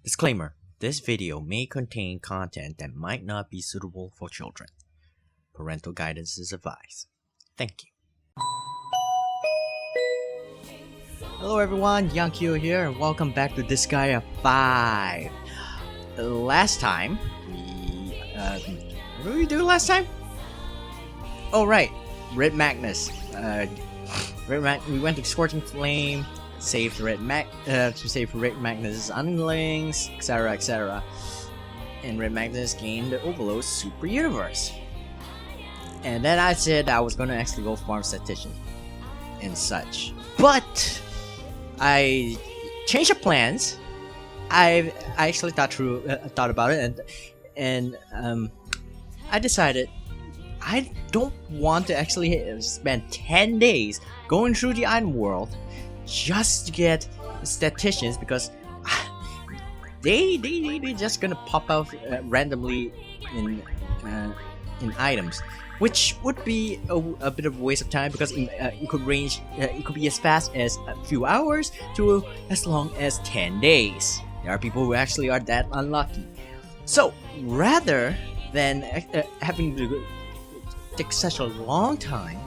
Disclaimer: this video may contain content that might not be suitable for children. Parental guidance is advised. Thank you. Hello everyone, Young Kyo here, and welcome back to Disgaea 5. Last time, what did we do last time? Oh right, Red Magnus. We went to Scorching Flame, saved Red Magnus' underlings, etc., etc. And Red Magnus gained the Overload Super Universe. And then I said I was gonna actually go farm statistician and such, but I changed the plans. I actually thought about it, and I decided I don't want to actually spend 10 days going through the item world just to get statisticians, because they just gonna pop out randomly in items, which would be a bit of a waste of time, because it could range. It could be as fast as a few hours to as long as 10 days. There are people who actually are that unlucky. So rather than having to take such a long time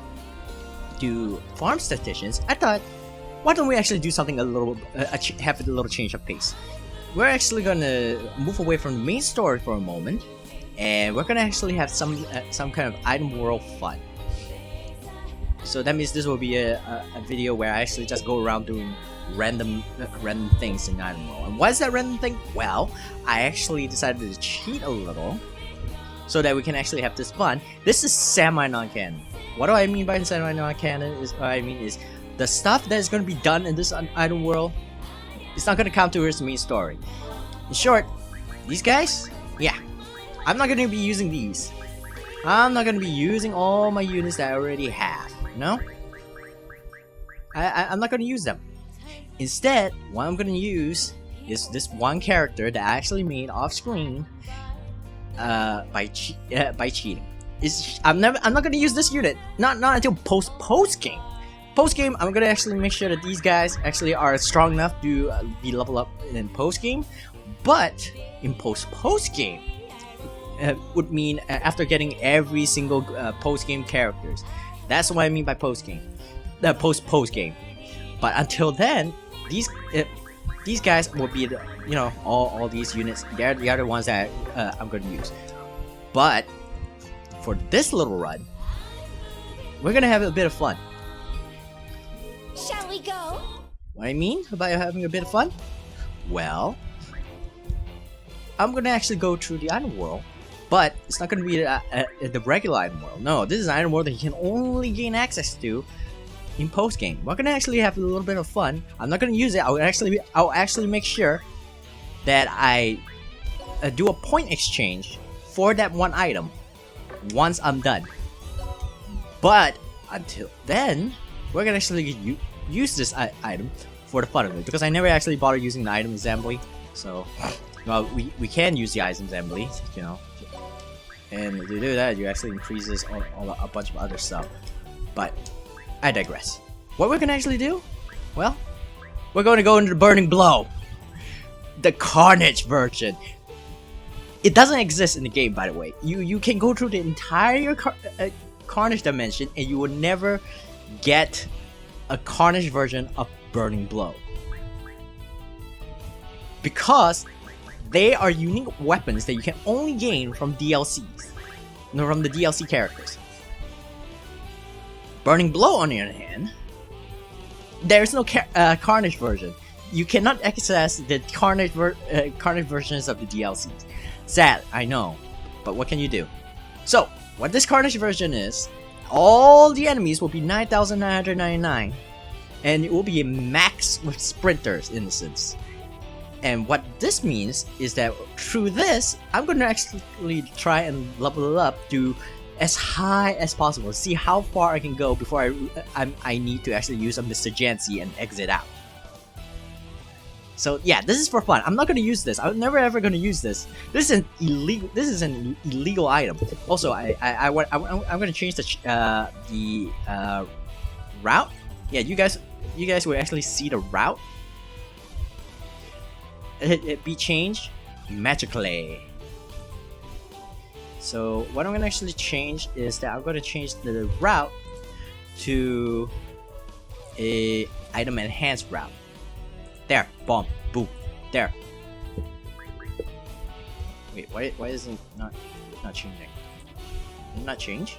to farm statisticians, I thought, why don't we actually do something a little, have a little change of pace? We're actually gonna move away from the main story for a moment, and we're gonna actually have some kind of item world fun. So that means this will be a video where I actually just go around doing random things in item world. And what is that random thing? Well, I actually decided to cheat a little so that we can actually have this fun. This is semi-non-canon. What do I mean by semi-non-canon? Is the stuff that is going to be done in this item world, it's not going to count towards the main story. In short, these guys, yeah, I'm not going to be using these. I'm not going to be using all my units that I already have, you know? I'm not going to use them. Instead, what I'm going to use is this one character that I actually made off screen by cheating. I'm not going to use this unit. Not until post game. Post game, I'm gonna actually make sure that these guys actually are strong enough to be leveled up in post game. But in post game, would mean after getting every single post game characters. That's what I mean by post game. Post game. But until then, these guys will be the, all these units. They're the other ones that I'm gonna use. But for this little run, we're gonna have a bit of fun. Shall we go? What I mean about having a bit of fun? Well, I'm gonna actually go through the item world, but it's not gonna be the regular item world. No, this is an item world that you can only gain access to in post game. We're gonna actually have a little bit of fun. I'm not gonna use it. I'll actually make sure that I do a point exchange for that one item once I'm done. But until then, we're gonna actually use this item for the fun of it, because I never actually bothered using the item assembly. So, well, we can use the item assembly, and to do that, you actually increases a bunch of other stuff. But I digress. What we're gonna actually do? Well, we're going to go into the Burning Blow, the Carnage version. It doesn't exist in the game, by the way. You can go through the entire Carnage dimension, and you will never get a Carnage version of Burning Blow, because they are unique weapons that you can only gain from DLCs, from the DLC characters. Burning Blow, on the other hand, there's no Carnage version. You cannot access the Carnage versions of the DLCs. Sad, I know, but what can you do? So, what this Carnage version is, all the enemies will be 9,999, and it will be a max with sprinters in a sense. And what this means is that through this, I'm going to actually try and level it up to as high as possible, see how far I can go before I need to actually use a Mr. Jancy and exit out. So yeah, this is for fun. I'm not gonna use this. I'm never ever gonna use this. This is an illegal item. Also, I'm gonna change the route. Yeah, you guys will actually see the route. it be changed magically. So what I'm gonna actually change is that I'm gonna change the route to a item enhanced route. There, boom, boom, there. Wait, why is it not changing? Did it not change?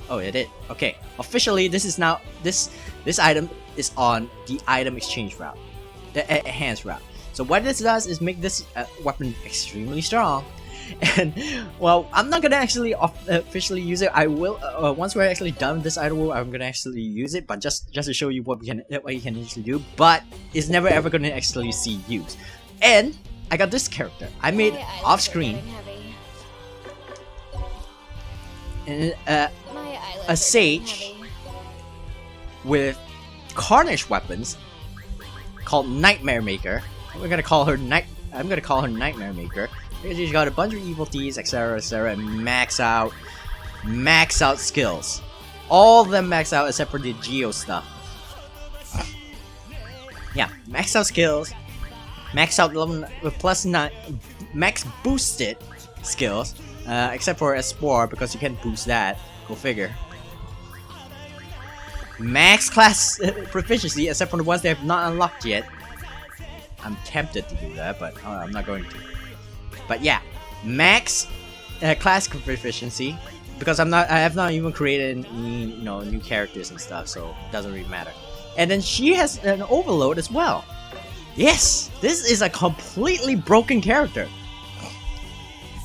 Oh, it did. Okay, officially this is now this item is on the item exchange route, the enhanced route. So what this does is make this weapon extremely strong. And well, I'm not gonna actually officially use it. I will once we're actually done with this item, I'm gonna actually use it. But just to show you what you can actually do. But it's never ever gonna actually see use. And I got this character. I made off screen. And a sage with Carnage weapons called Nightmare Maker. We're gonna call her I'm gonna call her Nightmare Maker. She's got a bunch of evil deeds, etc., etc., and max out skills. All of them max out except for the Geo stuff. Yeah, max out skills, max out level +9, max boosted skills, except for a Spore because you can't boost that. Go figure. Max class proficiency except for the ones they have not unlocked yet. I'm tempted to do that, but I'm not going to. But yeah, max class proficiency because I have not even created any new characters and stuff, so it doesn't really matter. And then she has an overload as well. Yes, this is a completely broken character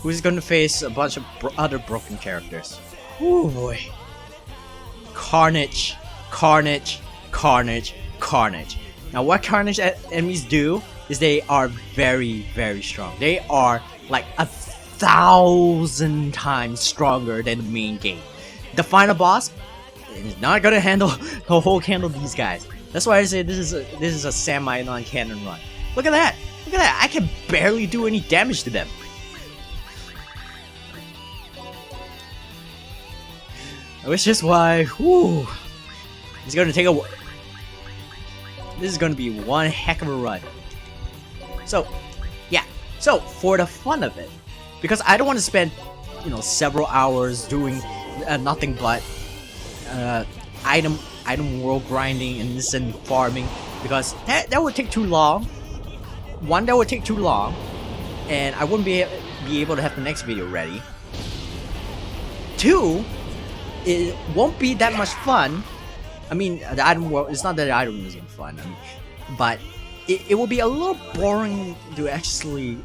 who's going to face a bunch of other broken characters. Oh boy, carnage, carnage, carnage, carnage. Now what Carnage enemies do is they are very, very strong. They are like 1,000 times stronger than the main game. The final boss is not gonna handle the whole handle these guys. That's why I say this is a semi-non-canon run. Look at that! Look at that! I can barely do any damage to them. Which is why, whew, it's gonna take a. This is gonna be one heck of a run. So, yeah. So for the fun of it, because I don't want to spend, several hours doing nothing but item world grinding and instant farming, because that would take too long. One, that would take too long, and I wouldn't be able to have the next video ready. Two, it won't be that much fun. I mean, the item world, it's not that the item isn't fun, but it will be a little boring to actually,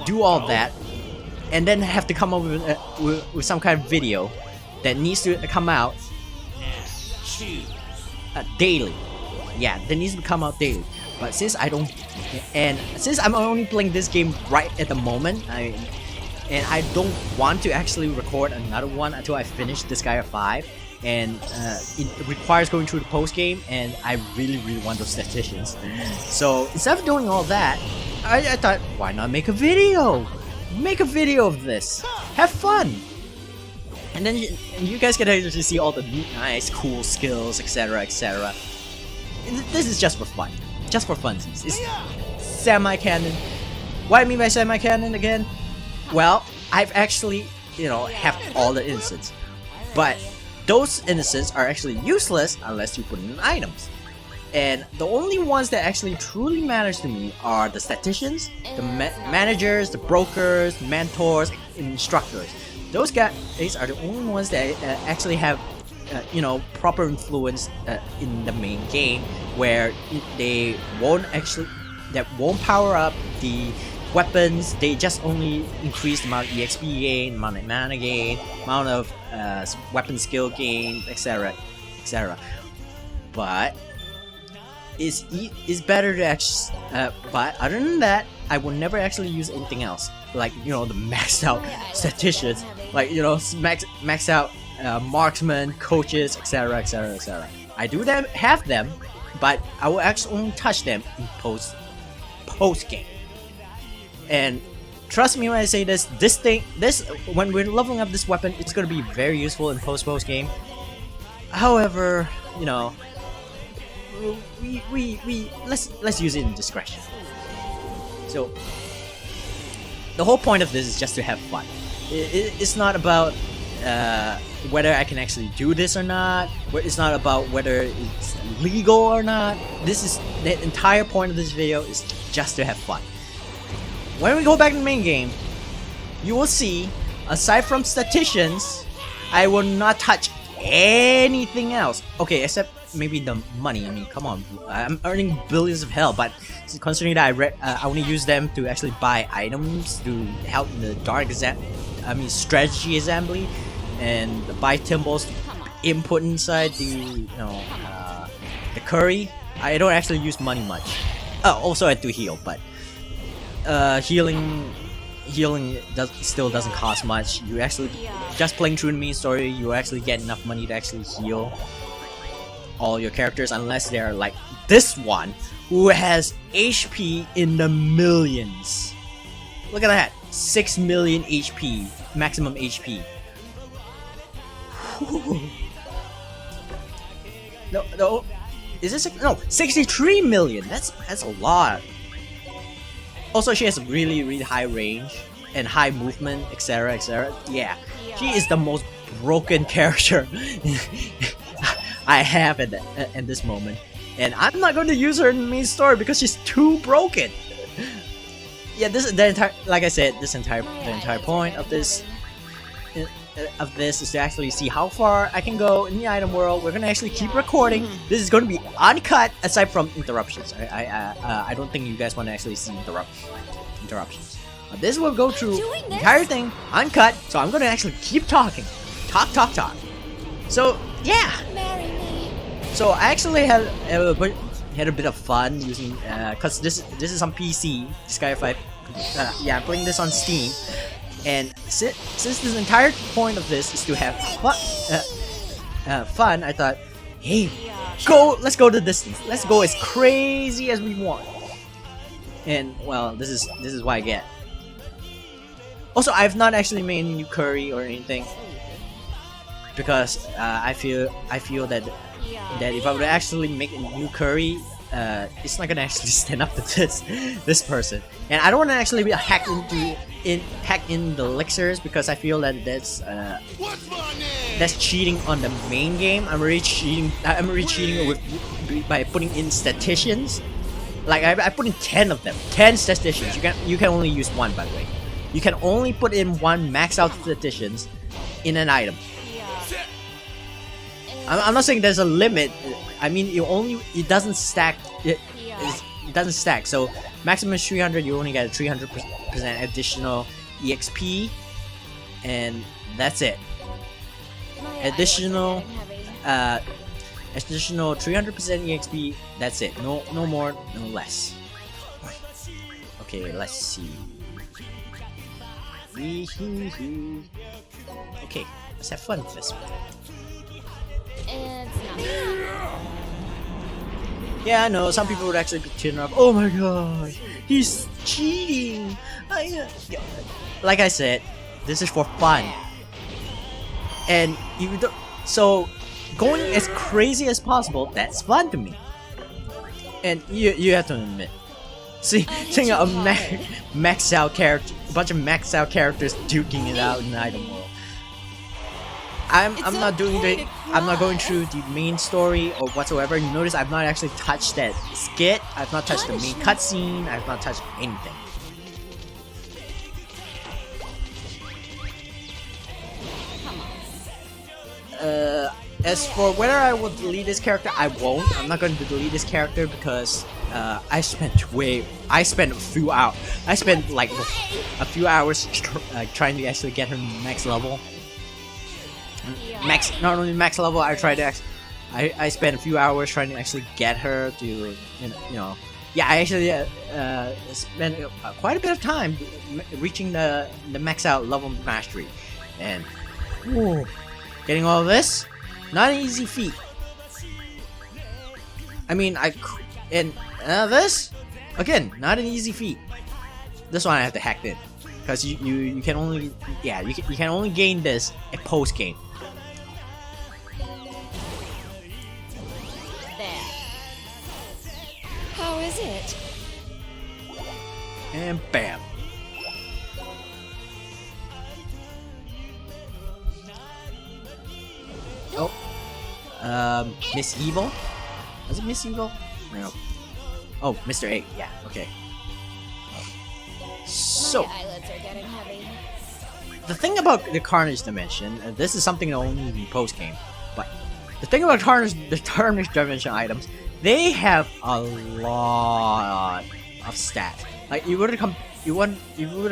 do all that, and then have to come up with some kind of video that needs to come out daily. Yeah, that needs to come out daily. But since I don't, and since I'm only playing this game right at the moment, and I don't want to actually record another one until I finish Disgaea 5, and it requires going through the post game, and I really want those statisticians. So instead of doing all that, I thought, why not make a video? Make a video of this. Have fun. And then you guys get to see all the nice, cool skills, etc., etc. This is just for fun. Just for funsies. It's semi-canon. What I mean by semi-canon again? Well, I've actually, have all the instances. But those instances are actually useless unless you put in items. And the only ones that actually truly matters to me are the statisticians, the managers, the brokers, mentors, and instructors. Those guys are the only ones that actually have, proper influence in the main game, where they won't power up the weapons. They just only increase the amount of EXP gain, amount of mana gain, amount of weapon skill gain, etc., etc. But it's better to actually. But other than that, I will never actually use anything else, like the maxed out statisticians, like max out marksmen, coaches, etc., etc., etc. I do have them, but I will actually only touch them in post game. And trust me when I say this when we're leveling up this weapon, it's gonna be very useful in post game. However, we let's use it in discretion. So the whole point of this is just to have fun. It's not about whether I can actually do this or not. It's not about whether it's legal or not. This is the entire point of this video is just to have fun. When we go back to the main game, you will see, aside from statisticians, I will not touch anything else. Okay, except maybe the money. I mean, come on, I'm earning billions of hell, but considering that I only use them to actually buy items to help in the strategy assembly, and buy timbals to input inside the the curry. I don't actually use money much. Oh, also I do heal, but healing still doesn't cost much. You actually just playing through the main story, you actually get enough money to actually heal all your characters, unless they're like this one who has HP in the millions. Look at that, 6 million HP, maximum HP. No, is this no 63 million? That's a lot. Also, she has really high range and high movement, etc, etc. Yeah, she is the most broken character I have at this moment, and I'm not going to use her in the main story because she's too broken. Yeah, this is the entire, like I said, the entire point of this is to actually see how far I can go in the item world. We're gonna actually keep recording. This is gonna be uncut, aside from interruptions. I don't think you guys want to actually see interruptions. This will go through the entire thing uncut, so I'm gonna actually keep talking, talk. So yeah. So I actually had a bit of fun using cause this is on PC, Disgaea 5. Yeah, I'm playing this on Steam. And since this entire point of this is to have fun, I thought, hey, let's go the distance. Let's go as crazy as we want. And well, this is what I get. Also, I've not actually made a new curry or anything because I feel that if I would actually make a new curry, it's not gonna actually stand up to this person, and I don't want to actually be hacked in the elixirs because I feel that that's cheating on the main game. I'm already cheating by putting in statisticians. Like I put in 10 of them, 10 statisticians. You can only use one, by the way. You can only put in one max out statisticians in an item. I'm not saying there's a limit. I mean, it doesn't stack. It doesn't stack. So maximum is 300. You only get a 300% additional EXP, and that's it. Additional 300% EXP. That's it. No more, no less. Okay, let's see. Okay, let's have fun with this one. Yeah, I know, some people would actually be cheering up. Oh my gosh, he's cheating! Like I said, this is for fun. And you don't, so going as crazy as possible, that's fun to me. And you have to admit, seeing a max out character, a bunch of max out characters duking it out in the item world. I'm not going through the main story or whatsoever. You notice I've not actually touched that skit. I've not touched the main cutscene. I've not touched anything. As for whether I will delete this character, I won't. I'm not going to delete this character because I spent a few hours. I spent like a few hours trying to actually get her max level. Not only max level, I spent a few hours trying to actually get her to, you know, yeah, I actually spent quite a bit of time reaching the max out level mastery, and getting all of this, not an easy feat. I mean, this again, not an easy feat. This one I have to hack in because you can only you can only gain this at post game. How is it? And bam. Oh. Miss Evil? Was it Miss Evil? No. Oh, Mr. 8. Yeah, okay. So, My eyelids are getting heavy. the thing about the Carnage Dimension, this is something that only in post game, but the thing about the Carnage Dimension items, they have a lot of stats. Like you were to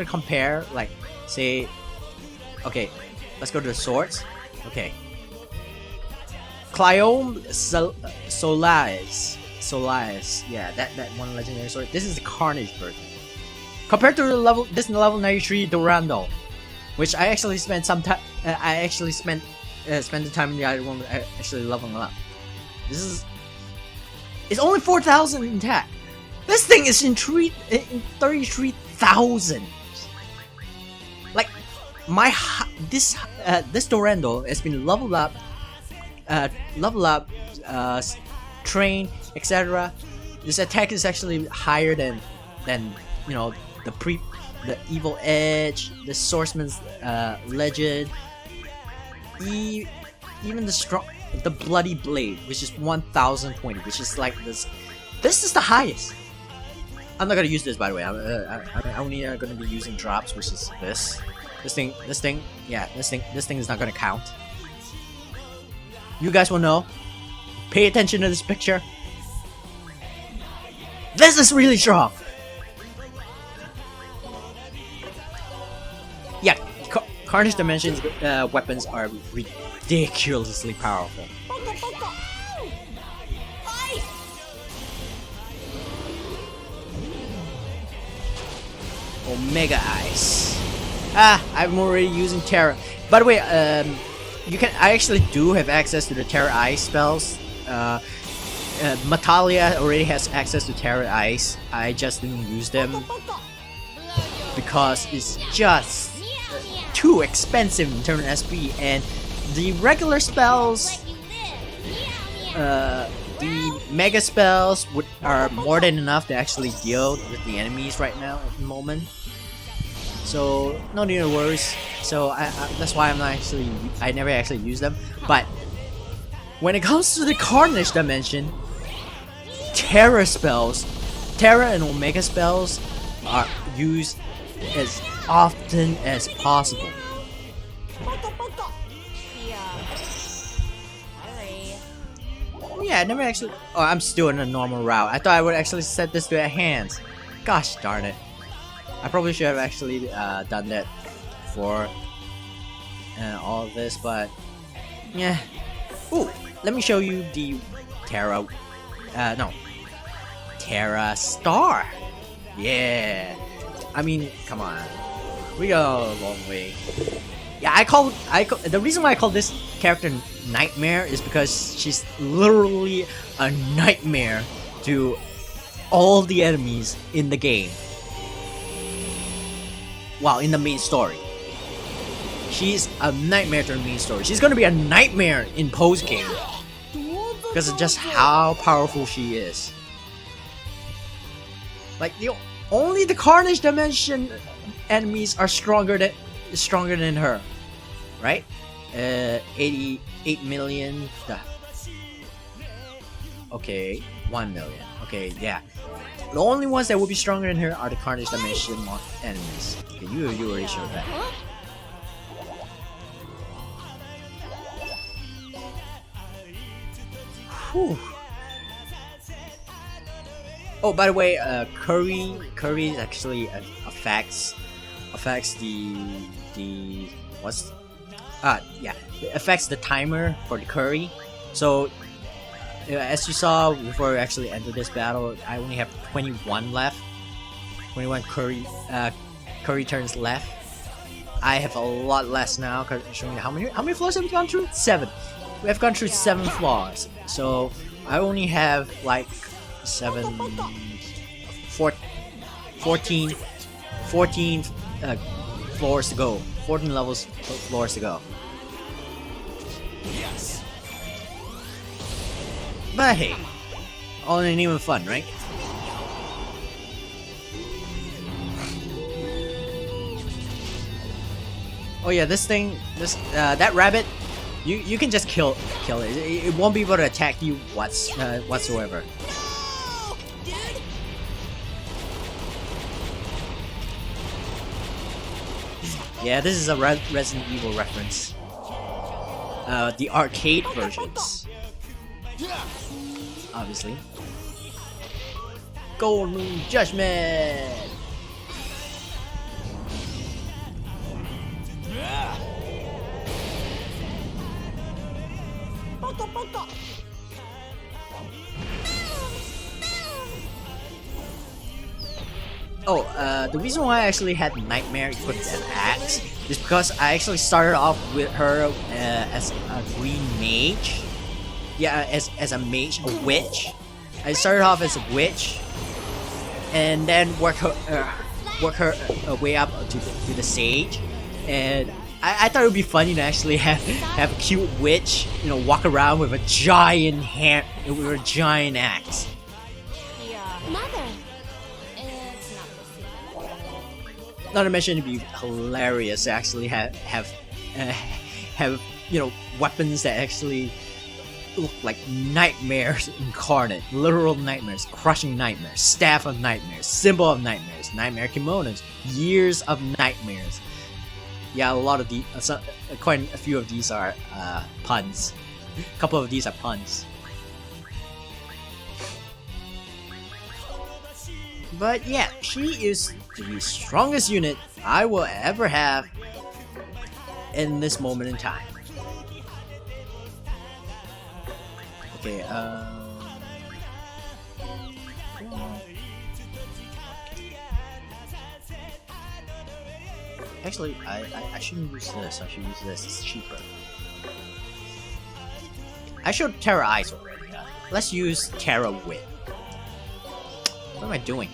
compare, like, say, okay, let's go to the swords. Okay, Cliome Solaris, yeah, that one legendary sword. This is the Carnage version. Compared to the level 93 Durandal, which I actually spent some time. I actually spent the time in the other one actually leveling up. It's only 4,000 in attack. This thing is in 33,000. Like this Durandal has been leveled up, trained, etc. This attack is actually higher than you know the Evil Edge, the Swordsman's Legend, even the Bloody Blade, which is 1,020, which is like this. This is the highest. I'm not gonna use this, by the way. I'm only gonna be using drops, which is this. This thing is not gonna count. You guys will know. Pay attention to this picture. This is really strong. Yeah, Carnage Dimension's weapons are ridiculously powerful. Omega Ice. I'm already using Terra. By the way, I actually do have access to the Terra Ice spells. Metalia already has access to Terra Ice. I just didn't use them because it's just too expensive in terms of SP, and the regular spells, the mega spells are more than enough to actually deal with the enemies right now at the moment. So no need to worry. So that's why I never actually use them. But when it comes to the Carnage Dimension, Terra and Omega spells are used as often as possible. Yeah, I never actually. Oh, I'm still in a normal route. I thought I would actually set this to their hands. Gosh darn it! I probably should have actually done that for all of this, but yeah. Ooh, let me show you the Terra. Terra Star. Yeah. I mean, come on. We go a long way. Yeah, the reason why I call this character Nightmare is because she's literally a nightmare to all the enemies in the game. Well, in the main story. She's a nightmare to the main story. She's gonna be a nightmare in post game because of just how powerful she is. Like only the Carnage Dimension enemies are stronger than her, right? 88 million. Okay, 1 million. Okay, yeah. The only ones that will be stronger than her are the Carnage Dimension enemies. Okay, you already showed that. Whew. Oh, by the way, curry actually affects the what's yeah, it affects the timer for the curry. So as you saw before we actually entered this battle, I only have 21 left. 21 curry turns left. I have a lot less now. Showing you how many floors have we gone through? 7. We have gone through 7 floors. So I only have like 14 floors to go. 14 floors to go. Yes. But hey, all in even fun, right? Oh yeah, this thing, that rabbit, you can just kill it. It won't be able to attack you whatsoever. Yeah, this is a Resident Evil reference. The arcade versions, obviously. Golden Judgment. Oh, the reason why I actually had Nightmare equipped an axe is because I actually started off with her as a green mage. Yeah, as a mage, a witch. I started off as a witch, and then work her way up to the sage. And I thought it would be funny to actually have a cute witch, you know, walk around with a giant hand, with a giant axe. Mother. Not to mention, it'd be hilarious to actually have you know, weapons that actually look like nightmares incarnate, literal nightmares, crushing nightmares, staff of nightmares, symbol of nightmares, nightmare kimonos, years of nightmares. Yeah, a lot of quite a few of these are puns. A couple of these are puns. But yeah, she is the strongest unit I will ever have in this moment in time. Okay, actually, I shouldn't use this. I should use this. It's cheaper. I showed Terra Eyes already. Let's use Terra Wind. What am I doing?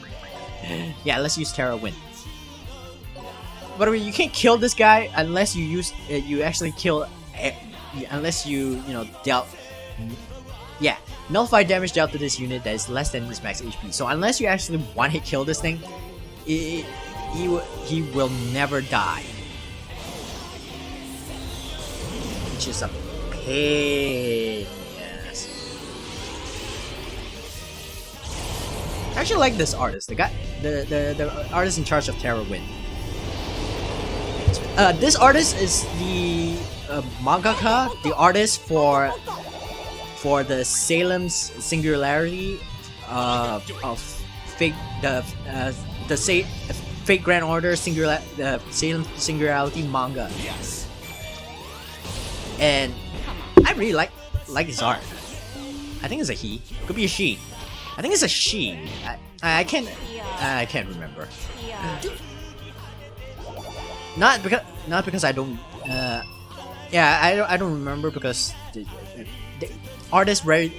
Yeah, let's use Terra Wind. By the way, you can't kill this guy unless you use you actually kill unless you know dealt. Yeah, nullify damage dealt to this unit that is less than his max HP. So unless you actually one-hit kill this thing, he will never die. Which is a pain. Yes. I actually like this artist. The guy, the artist in charge of Terra Wind. This artist is the mangaka, the artist for the Salem's Singularity of Fate, the Fate Grand Order Salem Singularity manga. Yes. And I really like his art. I think it's a he. Could be a she. I think it's a she. I can't remember. Not because I don't. Yeah, I don't remember because the artist very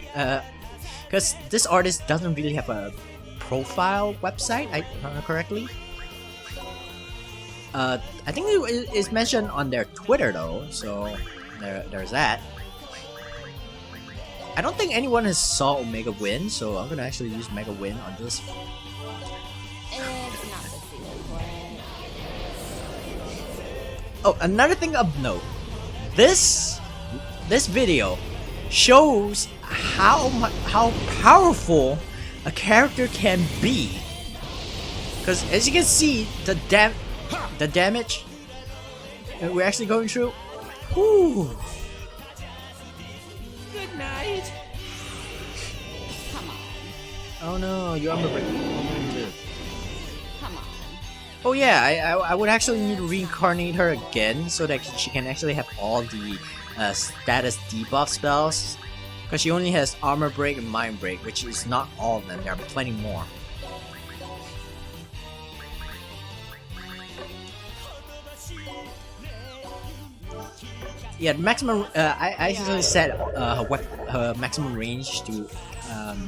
because this artist doesn't really have a profile website. I remember correctly. I think it is mentioned on their Twitter though, so there's that. I don't think anyone has saw Omega Win, so I'm gonna actually use Mega Win on this. It's not the season for it. Oh, another thing of note. This video shows how powerful a character can be. Because as you can see, the damage we're actually going through. Whew. Good night. Come on. Oh no, your armor break. Come on. Oh yeah, I would actually need to reincarnate her again so that she can actually have all the status debuff spells. Because she only has armor break and mind break, which is not all of them. There are plenty more. Yeah, the maximum. I actually set her maximum range to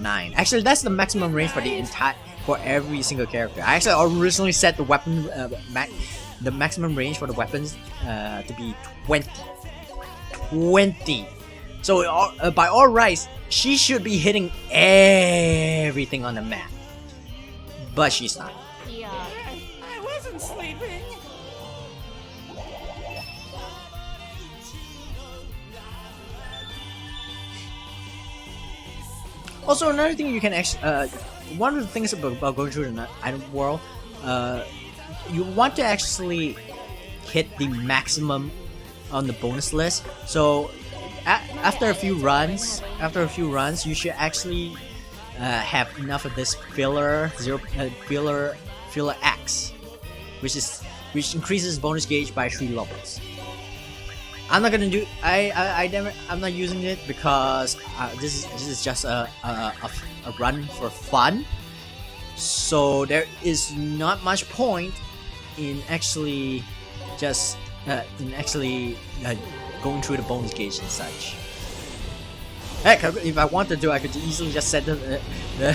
9. Actually, that's the maximum range for the entire every single character. I actually originally set the weapon the maximum range for the weapons to be 20. 20. So by all rights, she should be hitting everything on the map, but she's not. Yeah. I wasn't sleeping. Also, another thing you can actually, one of the things about going through the item world, you want to actually hit the maximum on the bonus list. So after a few runs, you should actually have enough of this filler X, which increases bonus gauge by 3 levels. I'm not gonna do. I'm not using it because this is just a run for fun. So there is not much point in actually just going through the bonus gauge and such. Heck, if I wanted to, I could easily just set the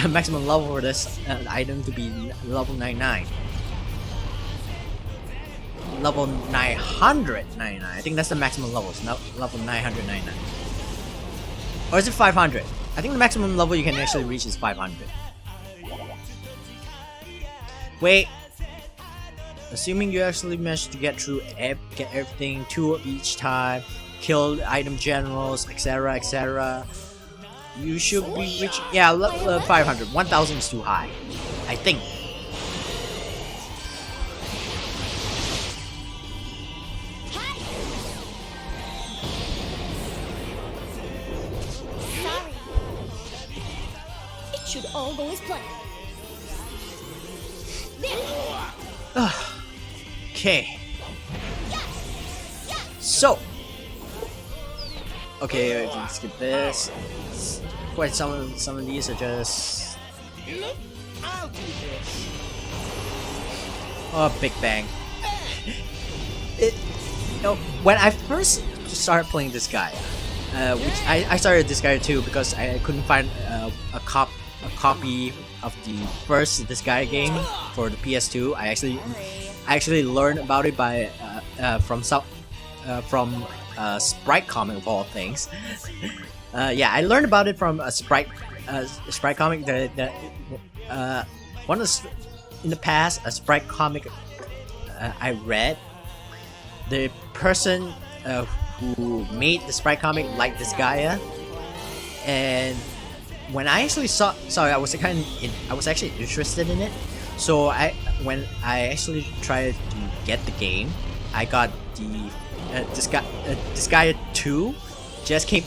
maximum level for this item to be level 99. Level 999. I think that's the maximum level. It's not level 999. Or is it 500? I think the maximum level you can actually reach is 500. Wait. Assuming you actually managed to get through get everything, 2 of each time, kill item generals, etc, etc, you should be reaching, yeah, 500. 1000 is too high, I think. Sorry. It should all go as planned. Okay. So. Okay, we can skip this. Quite some of these are just. I'll do this. Oh, Big Bang. When I first started playing Disgaea, which I started Disgaea too because I couldn't find a copy of the first Disgaea game for the PS2. I actually learned about it by from Sprite comic of all things. Yeah, I learned about it from a Sprite comic that one of in the past a Sprite comic I read. The person who made the Sprite comic liked Disgaea, and when I actually saw, I was actually interested in it. So when I actually tried to get the game, I got the Disgaea 2 just came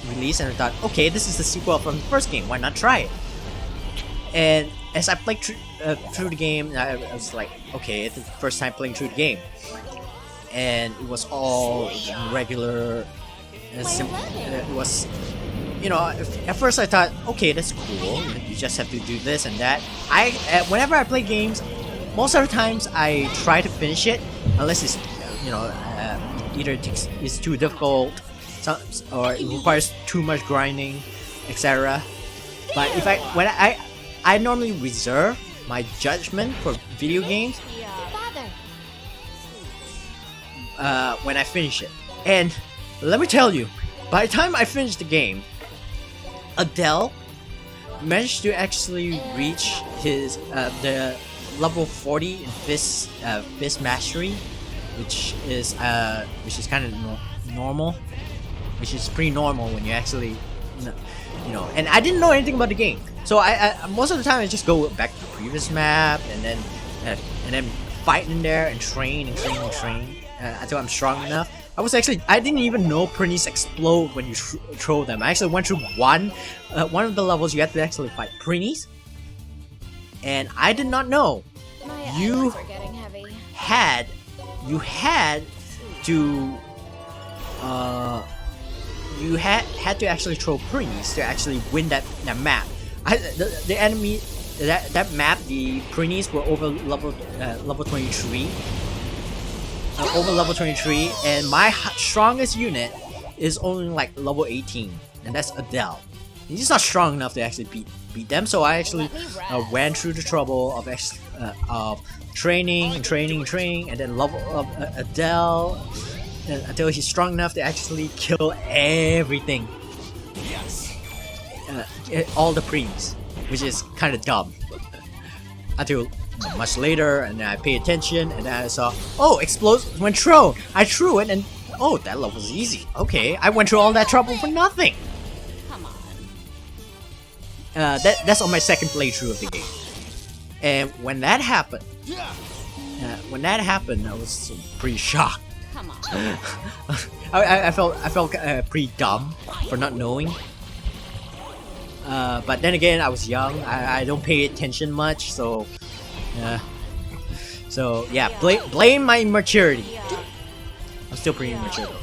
released, and I thought, okay, this is the sequel from the first game. Why not try it? And as I played through the game, I was like, okay, it's the first time playing through the game, and it was all regular. It was. At first I thought, okay, that's cool. You just have to do this and that. Whenever I play games, most of the times I try to finish it, unless it's, either it's too difficult, or it requires too much grinding, etc. But when I normally reserve my judgment for video games when I finish it. And let me tell you, by the time I finished the game, Adele managed to actually reach the level 40 in Fist Mastery, which is kind of normal, which is pretty normal when you actually, And I didn't know anything about the game, so I most of the time I just go back to the previous map and then fight in there and train until I'm strong enough. I didn't even know Prinnies explode when you throw them. I actually went through one of the levels you had to actually fight Prinnies, and I did not know you had to actually throw Prinnies to actually win that map. The enemy that map, the Prinnies were over level 23. Over level 23, and my strongest unit is only like level 18, and that's Adele. He's not strong enough to actually beat them, so I actually went through the trouble of training, and then level up Adele until he's strong enough to actually kill everything. Yes. All the preems, which is kind of dumb. Until much later, and then I paid attention, and then I saw, oh, explodes when thrown. I threw it, and oh, that level was easy. Okay, I went through all that trouble for nothing. Come on. That's on my second playthrough of the game. And when that happened, I was pretty shocked. Come on. I felt pretty dumb for not knowing. But then again, I was young. I don't pay attention much, so yeah. Blame my immaturity. I'm still pretty immature though.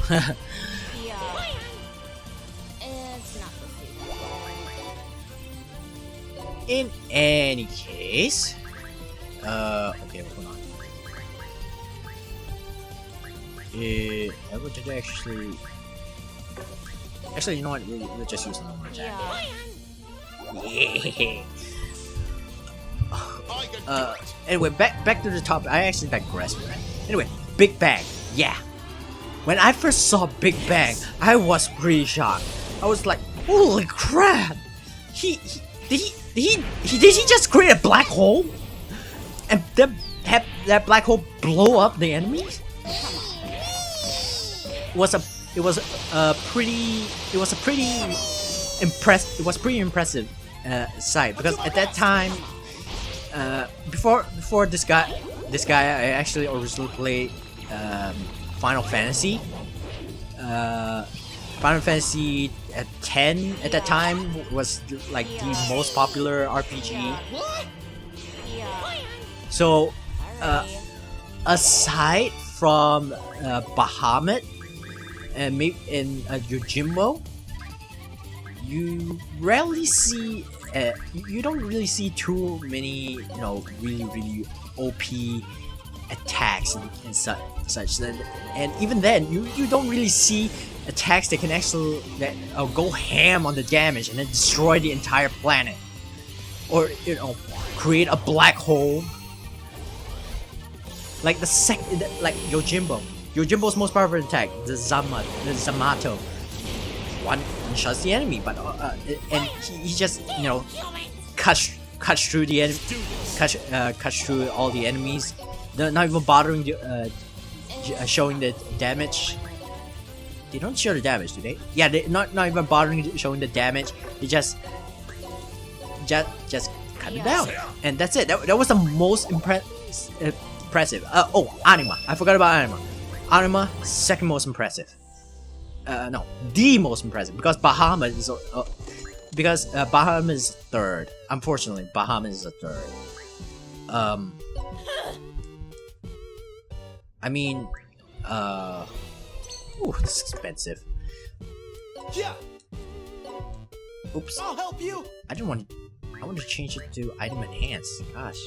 It's not the season. In any case, okay, hold on. I would actually, you know what? We'll just use the normal attack. Yeah. Anyway, back to the topic. I actually digressed, right? Anyway, Big Bang. Yeah. When I first saw Big Bang, I was pretty shocked. I was like, "Holy crap! Did he just create a black hole? And have that black hole blow up the enemies?" It was pretty impressive sight, because at that time, before Disgaea, I actually originally played Final Fantasy. Final Fantasy 10 at that time was like the most popular RPG. So aside from Bahamut and maybe in Yojimbo, you rarely see you don't really see too many, you know, really OP attacks and such. And even then, you don't really see attacks that can actually go ham on the damage and then destroy the entire planet, or you know, create a black hole. Like like Yojimbo's most powerful attack, the Zamato, one shots the enemy, but and he just, you know, cuts through the enemy, cuts through all the enemies. They're not even bothering showing the damage. They don't show the damage, do they? Yeah, they're not even bothering showing the damage. They just cut it down, and that's it. That was the most impressive. Oh, Anima. I forgot about Anima. Anima, second most impressive. No, the most impressive, because Bahamut is Bahamut is third. Unfortunately, Bahamut is a third. I mean, ooh, this is expensive. Yeah. Oops. I'll help you. I want to change it to item enhance. Gosh.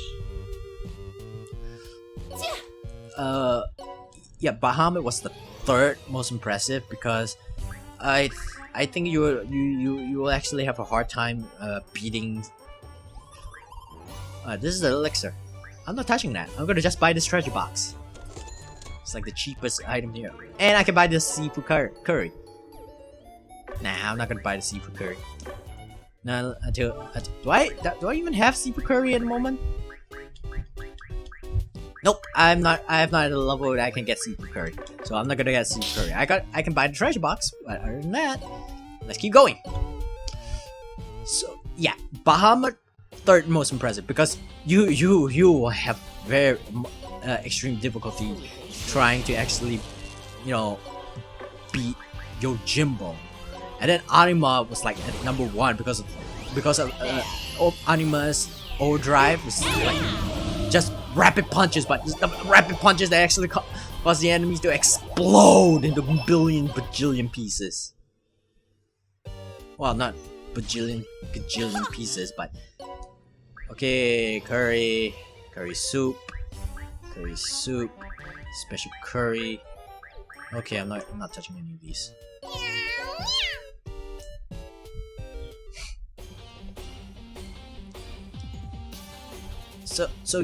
Yeah, Bahamut was the third most impressive, because I think you will actually have a hard time beating. This is the elixir. I'm not touching that. I'm gonna just buy this treasure box. It's like the cheapest item here, and I can buy this seafood curry. Nah, I'm not gonna buy the seafood curry. No, do I even have seafood curry at the moment? Nope, I am not at a level that I can get seafood curry, so I'm not gonna get seafood curry. I can buy the treasure box, but other than that, let's keep going. So yeah, Bahamut third most impressive, because you have very extreme difficulty trying to actually, you know, beat Yojimbo, and then Anima was like at number one because of Anima's overdrive was like just rapid punches, but the rapid punches that actually cause the enemies to explode into bajillion pieces. Well, not bajillion pieces, but okay, curry soup, special curry. Okay, I'm not touching any of these. So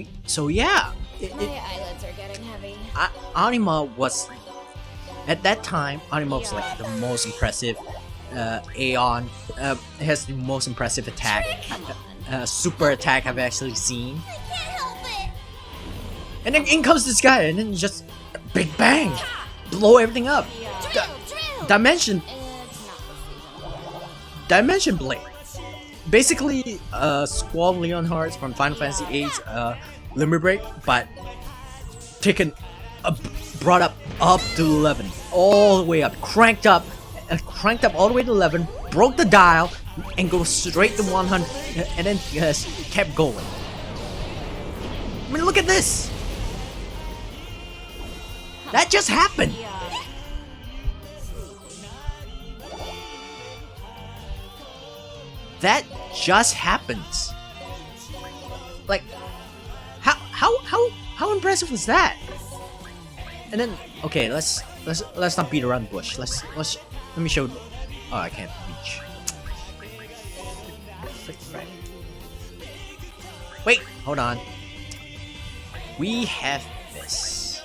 yeah. My eyelids are getting heavy. Anima was, at that time, Anima was like the most impressive. Aeon has the most impressive attack, super attack I've actually seen. I can't help it. And then in comes this guy, and then just Big Bang, blow everything up. Dimension It's not the season. Dimension Blade. basically Squall Leonhards from Final Fantasy VIII Limit Break, but taken brought up to 11, all the way up, cranked up all the way to 11, broke the dial, and go straight to 100, and then kept going. I mean, look at this. That just happened. That just happens. Like, how impressive was that? And then, okay, let's not beat around the bush. Let me show. Oh, I can't reach. Wait, hold on. We have this.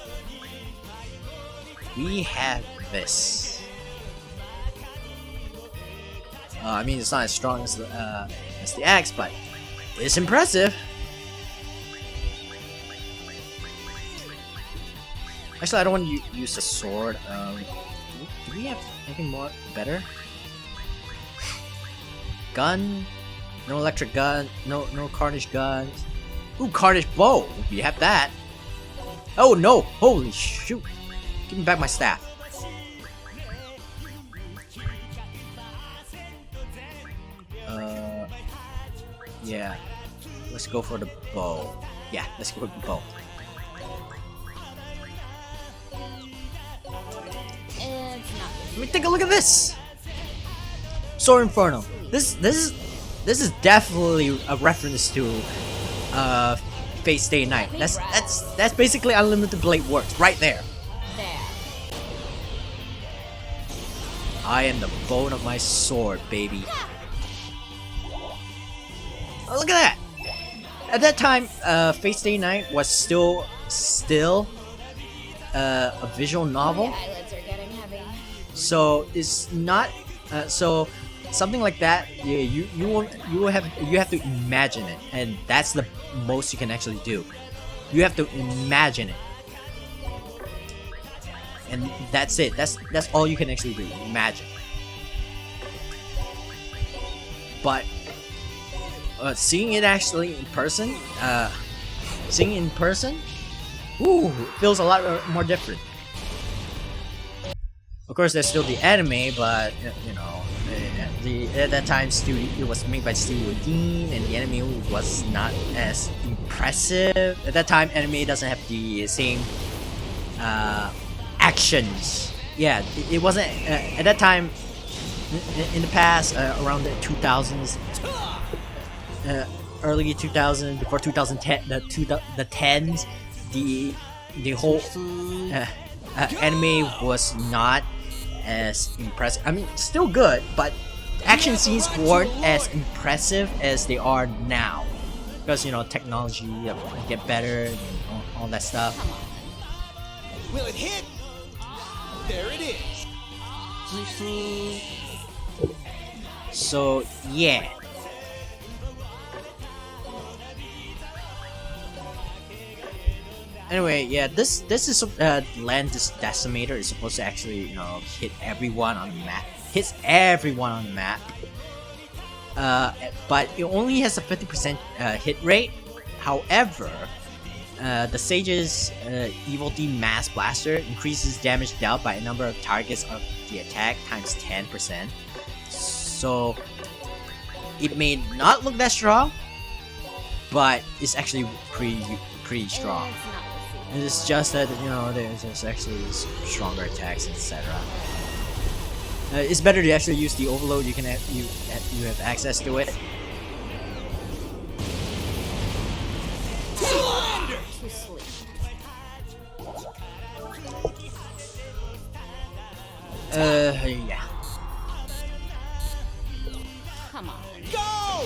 We have this. I mean, it's not as strong as the axe, but it's impressive. Actually, I don't want to use the sword. Do we have anything more better? Gun? No electric gun. No Carnage guns. Ooh, Carnage bow. We have that. Oh no! Holy shoot! Give me back my staff. Yeah. Let's go for the bow. Yeah, let's go with the bow. Let me take a look at this. Sword Inferno. This is definitely a reference to Fate Stay Night. That's basically Unlimited Blade works right there. I am the bone of my sword, baby. Oh, look at that. At that time, Fate Stay Night was still a visual novel. So it's not so something like that. Yeah, you have to imagine it, and that's the most you can actually do. You have to imagine it, and that's it. That's all you can actually do. Imagine. But seeing it actually in person, ooh, feels a lot more different. Of course, there's still the anime, but you know, at that time, it was made by Studio Dean, and the anime was not as impressive. At that time, anime doesn't have the same actions. Yeah, it wasn't at that time. In the past, around the 2000s, early 2000s, before 2010, the 10s, the whole anime was not as impressive. I mean, still good, but action scenes weren't as impressive as they are now, because you know, technology get better and all that stuff. Will it hit? There it is. So yeah. Anyway, yeah, this is Landis Decimator is supposed to actually, you know, hit everyone on the map. Hits everyone on the map. But it only has a 50% hit rate. However, the Sage's Evil Dean Mass Blaster increases damage dealt by a number of targets of the attack times 10%. So it may not look that strong, but it's actually pretty strong. It's just that, you know, there's actually stronger attacks, etc. It's better to actually use the overload. You have access to it. Yeah. Come on. Go!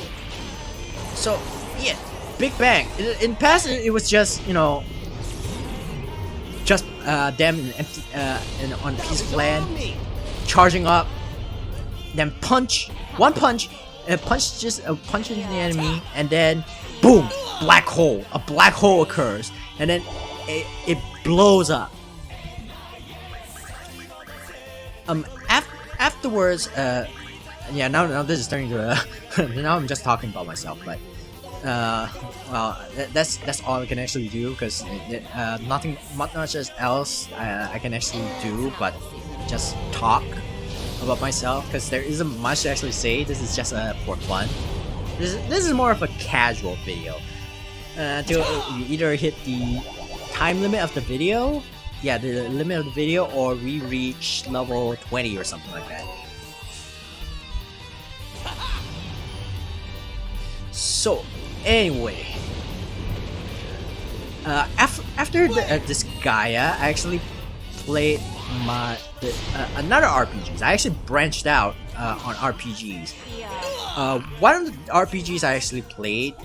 So, yeah, Big Bang. In the past, it was just, you know, just them in empty, on a piece of land, charging up, then punch, one punch, punches the enemy, and then boom, black hole. A black hole occurs, and then it blows up. Afterwards, yeah, now this is turning to a now I'm just talking about myself, but well, that's all I can actually do because nothing much else I can actually do but just talk about myself because there isn't much to actually say. This is just for fun. This is more of a casual video until we either hit the time limit of the video, yeah, the limit of the video, or we reach level 20 or something like that. So anyway, after this Gaia, I actually played another RPGs. I actually branched out on RPGs. Yeah. One of the RPGs I actually played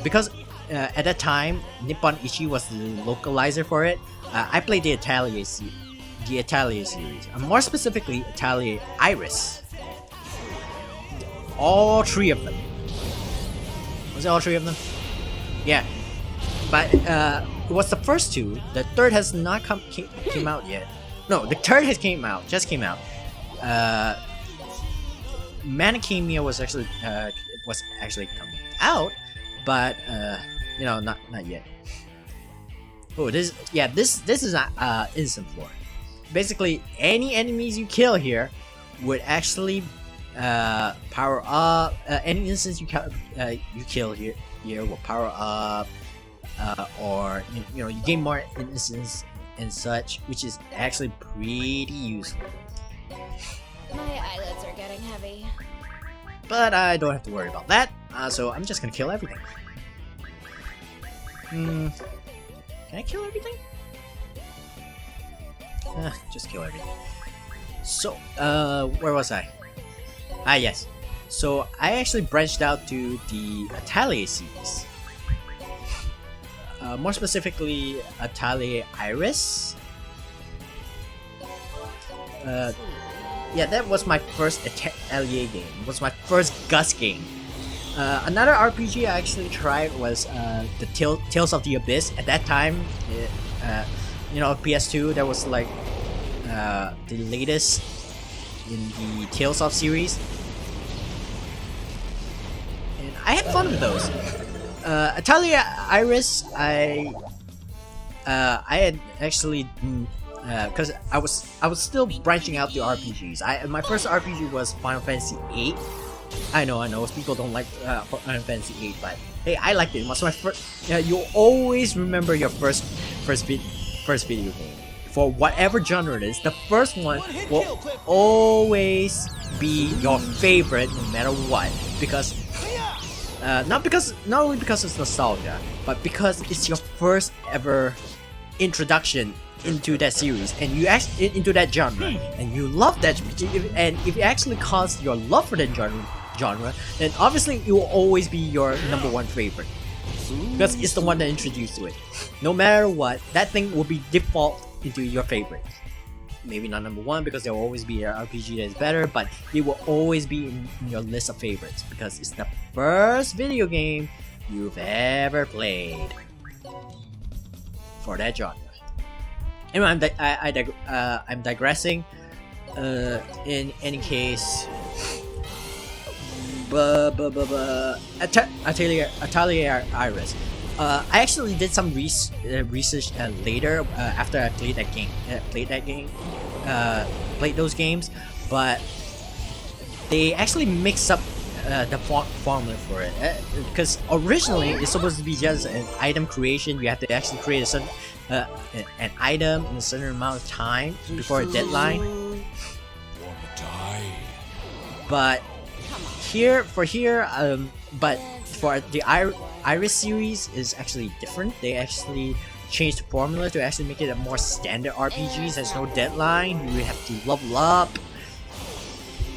because at that time Nippon Ichi was the localizer for it. I played the Atelier series. More specifically, Atelier Iris. All three of them. Was it all three of them? Yeah. But it was the first two. The third has not came out yet. No, the third has just came out. Manacamia was actually coming out, but you know, not yet. Oh, this is not instant floor. Basically, any enemies you kill here would actually power up. Any instance you kill here will power up, or you know, you gain more instances and such, which is actually pretty useful. My eyelids are getting heavy. But I don't have to worry about that, so I'm just gonna kill everything. Can I kill everything? Just kill everything. So, where was I? Ah, yes. So, I actually branched out to the Atelier series. More specifically, Atelier Iris. Yeah, that was my first Atelier game. It was my first Gus game. Another RPG I actually tried was the Tales of the Abyss. At that time, you know, PS2, that was like the latest in the Tales of series. And I had fun with those. Atelier Iris, I had actually because I was still branching out the RPGs. My first RPG was Final Fantasy VIII. I know people don't like Final Fantasy VIII, but hey, I liked it. It was my first. You'll always remember your first video game. For whatever genre it is, the first one will always be your favorite no matter what, because not only because it's nostalgia, but because it's your first ever introduction into that series, and you actually into that genre, and you love that. And if it actually caused your love for that genre, then obviously it will always be your #1 favorite, because it's the one that introduced you to it. No matter what, that thing will be default into your favorite. Maybe not #1 because there will always be an RPG that is better, but it will always be in your list of favorites because it's the first video game you've ever played for that genre. Anyway, I'm digressing. In any case, Atelier Iris. I actually did some research later after I played that game. Played those games, but they actually mix up the formula for it. Because originally it's supposed to be just an item creation. You have to actually create a certain an item in a certain amount of time before a deadline. But but for the Iris series is actually different. They actually changed the formula to actually make it a more standard RPG. There's no deadline. You have to level up,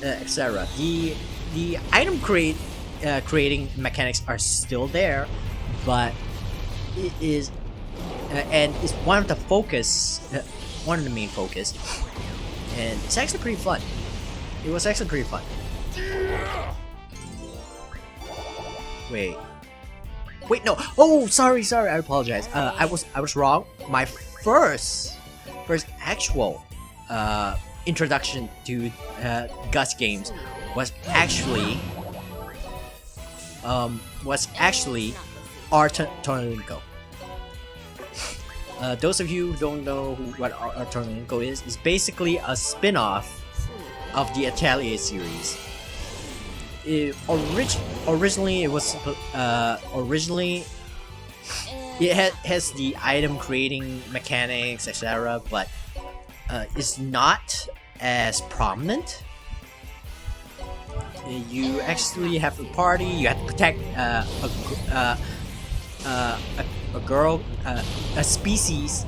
etc. The item creating mechanics are still there, but it is and it's one of the main focus, and it's actually pretty fun. It was actually pretty fun. Wait, no. Oh, sorry. I apologize. I was wrong. My first actual introduction to Gus games was actually Artolinko. Those of you who don't know what Artolinko is, it's basically a spin-off of the Atelier series. Originally it was it has the item creating mechanics, etc., but it's not as prominent. You actually have a party. You have to protect a girl, a species.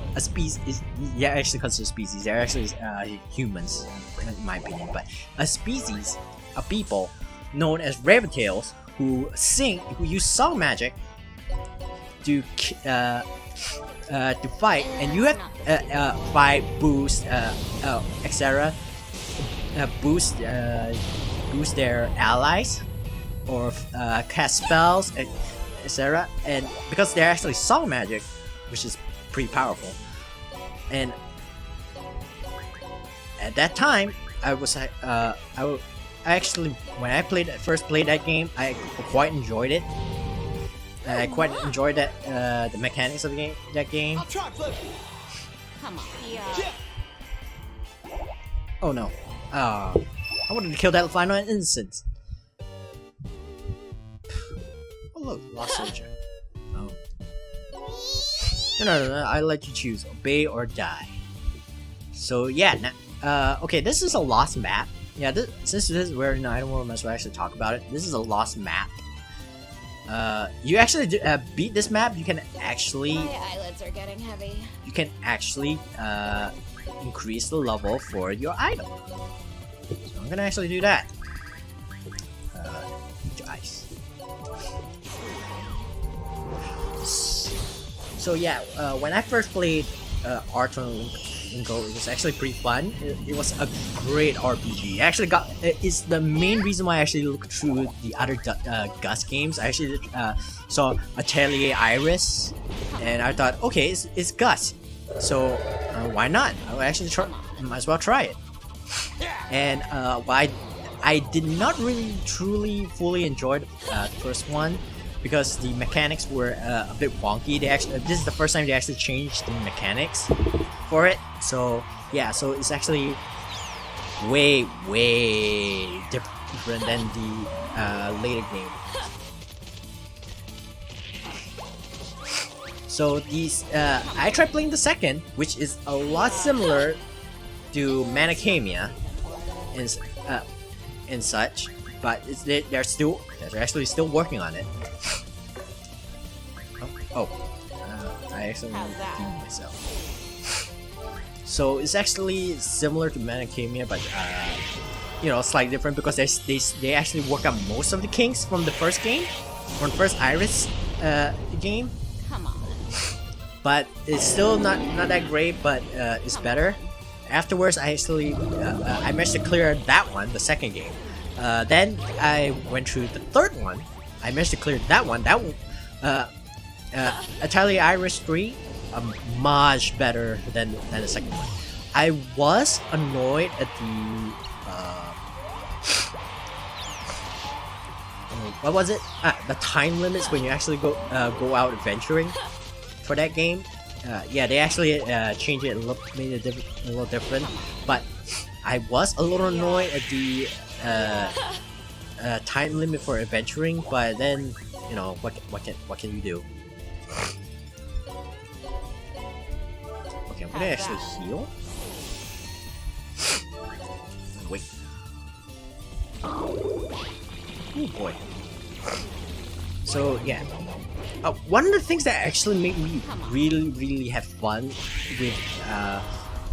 Yeah, actually considered species. They're actually humans, in my opinion. But a species of people known as Rabbitails who use song magic to fight, and you have fight, boost, etc. Boost their allies or cast spells, etc. And because they're actually song magic, which is pretty powerful. And at that time, I actually, when I first played that game, I quite enjoyed it. I quite enjoyed the mechanics of that game. I'll try, flip. Come on. Yeah. Oh no. I wanted to kill that final instant. Oh look, lost soldier. Oh. No. I let you choose, obey or die. So yeah, okay, this is a lost map. Yeah, since this is where I don't want to actually talk about it. This is a lost map. You actually beat this map. You can actually. My eyelids are getting heavy. You can actually increase the level for your item. So I'm gonna actually do that. Ice. So yeah, when I first played Artolinko, it was actually pretty fun. It was a great RPG. I actually it's the main reason why I actually looked through the other Gus games. I actually saw Atelier Iris, and I thought, okay, it's Gus, so why not? I'll actually might as well try it. And while I did not really truly fully enjoy the first one, because the mechanics were a bit wonky. This is the first time they actually changed the mechanics for it. So yeah, so it's actually way different than the later game. So these I tried playing the second, which is a lot similar to Manacamia and such, but they're actually still working on it. I actually feed myself. So it's actually similar to Manacamia, but slightly different because they actually work on most of the kinks from the first game, from the first Iris game. Come on. But it's still not that great, but it's better. Afterwards, I actually I managed to clear that one, the second game. Then I went through the third one. I managed to clear that one. That one, Atelier Iris 3, much better than the second one. I was annoyed at the what was it? The time limits when you actually go out adventuring for that game. Yeah, they actually changed it made it a little different. But I was a little annoyed at the time limit for adventuring. But then, what can you do? Okay, I'm gonna actually heal. Wait. Oh boy. So yeah. One of the things that actually made me really have fun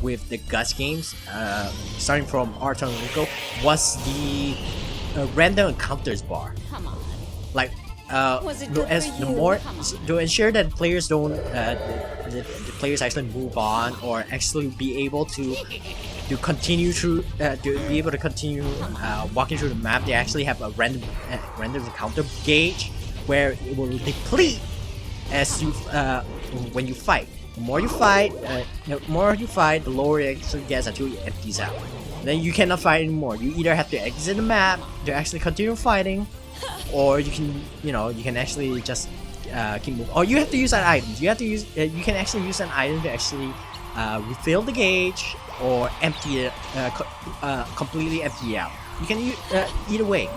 with the Gus games, starting from Artolinko, was the random encounters bar. Come on. Like, Was it good for you? to ensure that players don't, the players actually move on or actually be able to continue through, walking through the map. They actually have a random encounter gauge where it will deplete as you when you fight. The more you fight, the lower it actually gets until it empties out. then you cannot fight anymore. You either have to exit the map to actually continue fighting, or you can, you can actually just keep moving. Or you have to use an item. You have to use. You can actually use an item to actually refill the gauge or empty it, completely empty it out. You can either way,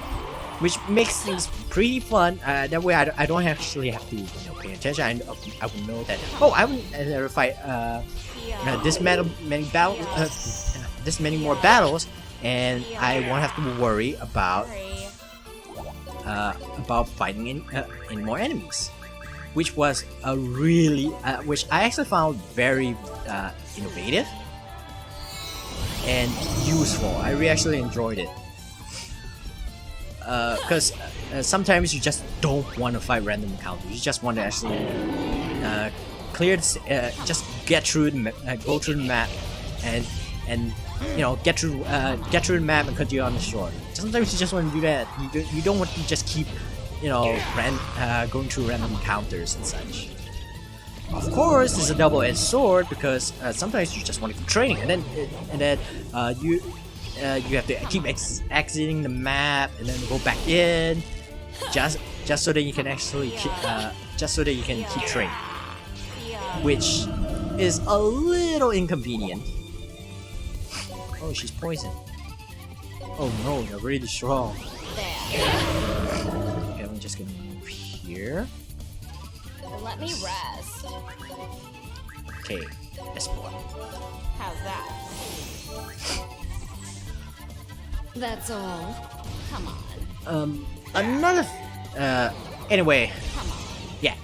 which makes things pretty fun. That way, I don't actually have to pay attention. I would know that. Oh, I would never fight this many more battles, and I won't have to worry about fighting any more enemies, which was a really which I actually found very innovative and useful. I really actually enjoyed it because sometimes you just don't want to fight random encounters. You just want to actually clear just get through go through the map and get through the map and continue on the shore. Sometimes you just want to do that. You don't want to just keep going through random encounters and such. Of course, it's a double-edged sword because sometimes you just want to keep training, and then you have to keep exiting the map and then go back in, just so that you can actually keep training, which is a little inconvenient. Oh, she's poisoned. Oh no, they're really strong. Okay, I'm just gonna move here. Let me rest. Okay, S1. How's that? That's all. Come on. Another. Anyway, Come on. yeah.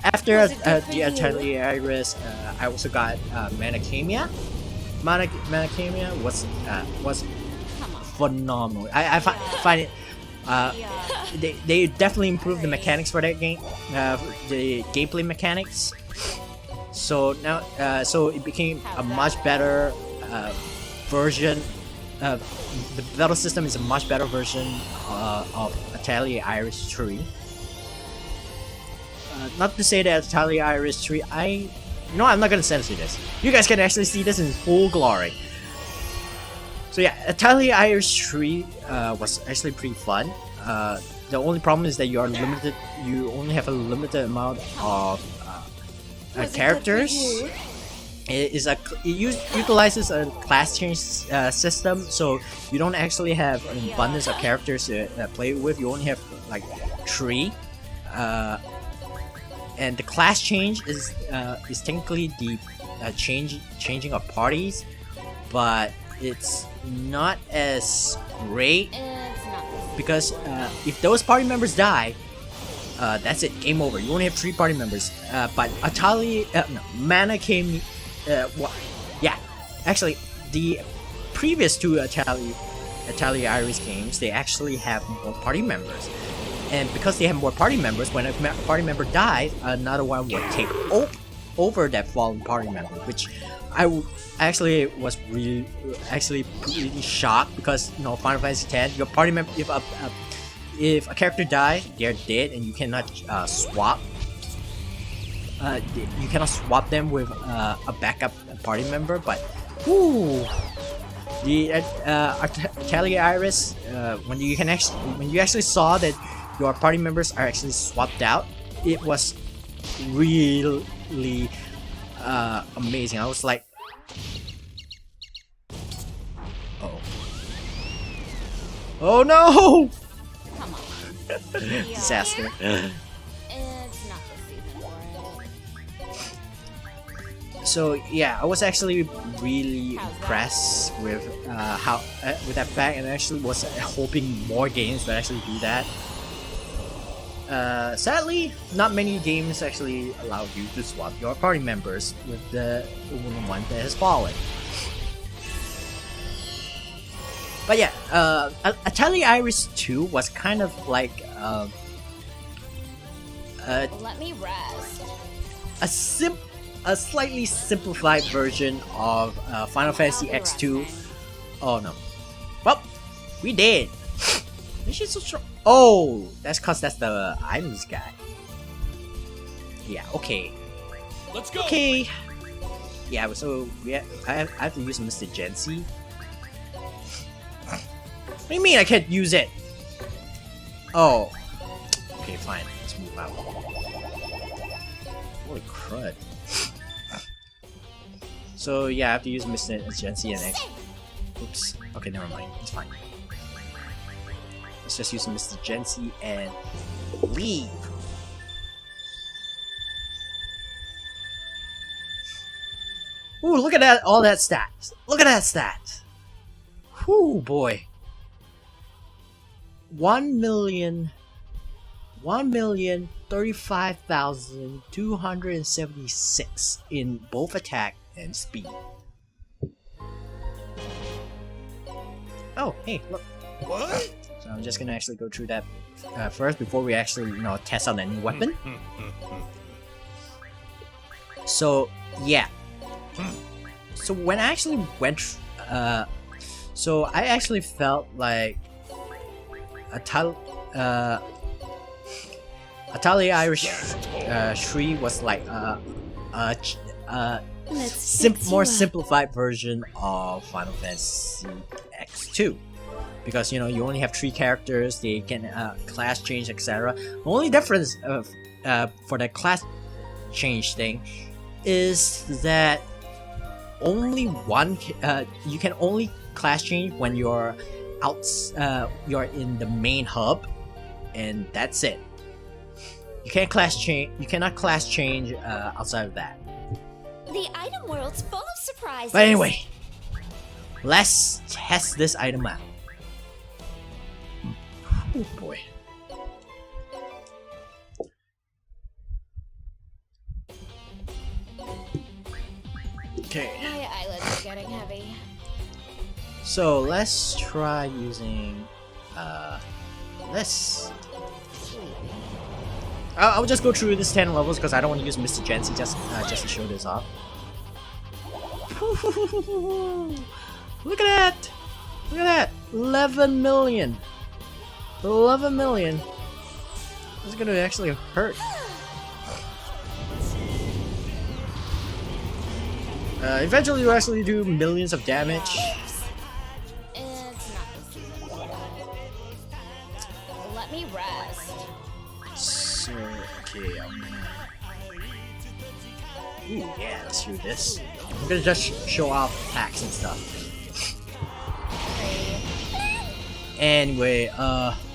After Was it good for the you? Atelier Iris, I also got Manacamia. Manacamia was Come on. phenomenal. I find it. They definitely improved the mechanics for that game, the gameplay mechanics. So now, so it became a much better version. The battle system is a much better version of Atelier Iris 3. Not to say that Atelier Iris 3, I'm not gonna censor this. You guys can actually see this in full glory. So yeah, Atelier Iris 3 was actually pretty fun. The only problem is that you are limited. You only have a limited amount of characters. It utilizes a class change system, so you don't actually have an abundance of characters to play with. You only have like 3. And the class change is technically the changing of parties, but it's not as great It's not this. because if those party members die, that's it, game over. You only have 3 party members. But Mana came. Yeah, actually, the previous 2 Atelier Iris games, they actually have more party members. And because they have more party members, when a party member dies, another one will take over that fallen party member, which I actually was really pretty shocked because Final Fantasy X, your party member, if a character dies, they're dead, and you cannot swap. You cannot swap them with a backup party member, but the Atelier Iris, when you actually saw that your party members are actually swapped out, it was really amazing. I was like, oh no! Come on. Disaster. It's not the season for it. So yeah, I was actually really impressed with with that fact, and I actually was hoping more games would actually do that. Sadly, not many games actually allow you to swap your party members with the one that has fallen. But yeah, Atelier Iris 2 was kind of like Let me rest. a slightly simplified version of Final Fantasy X2. Oh no. Well, we did. She's so strong. Oh, that's cause that's the items guy. Yeah, okay. Let's go. Okay. Yeah, so I have to use Mr. Gensi. What do you mean I can't use it? Oh. Okay, fine. Let's move out. Holy crud. So yeah, I have to use Mr. Agency and X. Oops. Okay, never mind. It's fine. Let's just use Mr. Agency and leave. Ooh, look at that! All that stats. Look at that stat. Whoo, boy. 1,035,276 in both attack and speed. Oh, hey, look. What? So I'm just gonna actually go through that first before we actually, test out a new weapon. So, yeah. So when I actually went, so I actually felt like Atali Irish Shri was like more simplified version of Final Fantasy X2, because you only have 3 characters, they can class change, etc. The only difference of for the class change thing is that only one you can only class change when you're you're in the main hub, and that's it. You can't class change. You cannot class change outside of that. The item world's full of surprises. But anyway, let's test this item out. Oh boy. Okay. My eyelids are getting heavy. So let's try using this. I'll just go through this 10 levels because I don't want to use Mr. Jensen just to show this off. Look at that! Look at that! 11 million! 11 million! This is gonna actually hurt. Eventually you actually do millions of damage. It's not this. Let me rest. So, okay, I'm gonna... Ooh, yeah, let's do this. I'm gonna just show off attacks and stuff. Anyway,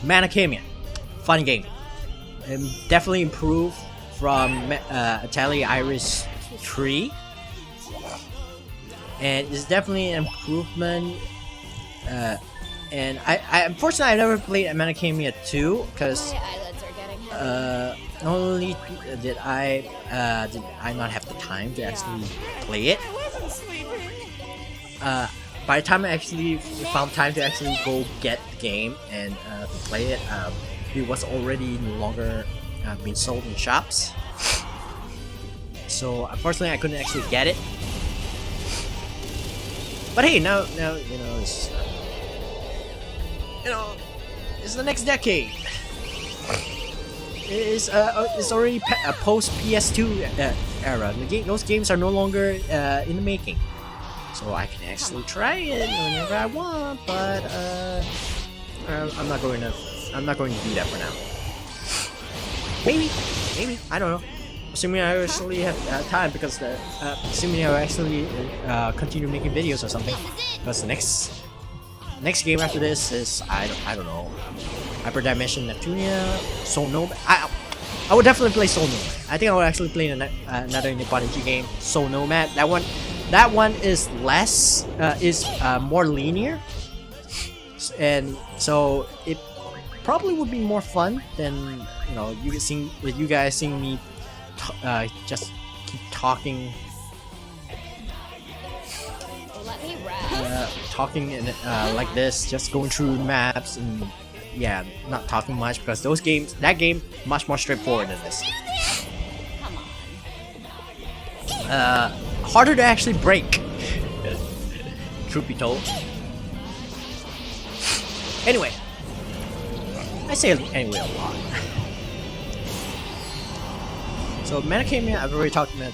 Manacamia. Fun game. Definitely improved from Atali Iris 3. And it's definitely an improvement. And I unfortunately I never played Manacamia 2 because My eyelids are getting heavy. not only did I not have the time to actually play it. By the time I actually found time to actually go get the game and to play it, it was already no longer being sold in shops. So unfortunately, I couldn't actually get it. But hey, now it's it's the next decade. It's already a post PS2 era. Those games are no longer in the making. So I can actually try it whenever I want, but I'm not going to do that for now. Maybe, I don't know. Assuming I actually have time, because assuming I actually continue making videos or something. Because the next game after this is I don't know, Hyperdimension Neptunia, Soul Nomad. I would definitely play Soul Nomad. I think I would actually play another Nipponichi game, Soul Nomad. That one is less more linear, and so it probably would be more fun than you guys seeing me just keep talking. Let me rest. Talking and like this, just going through maps and yeah, not talking much, because that game much more straightforward than this. Come on. Harder to actually break. Truth be told. Anyway, I say anyway a lot. So Manacamia, I've already talked about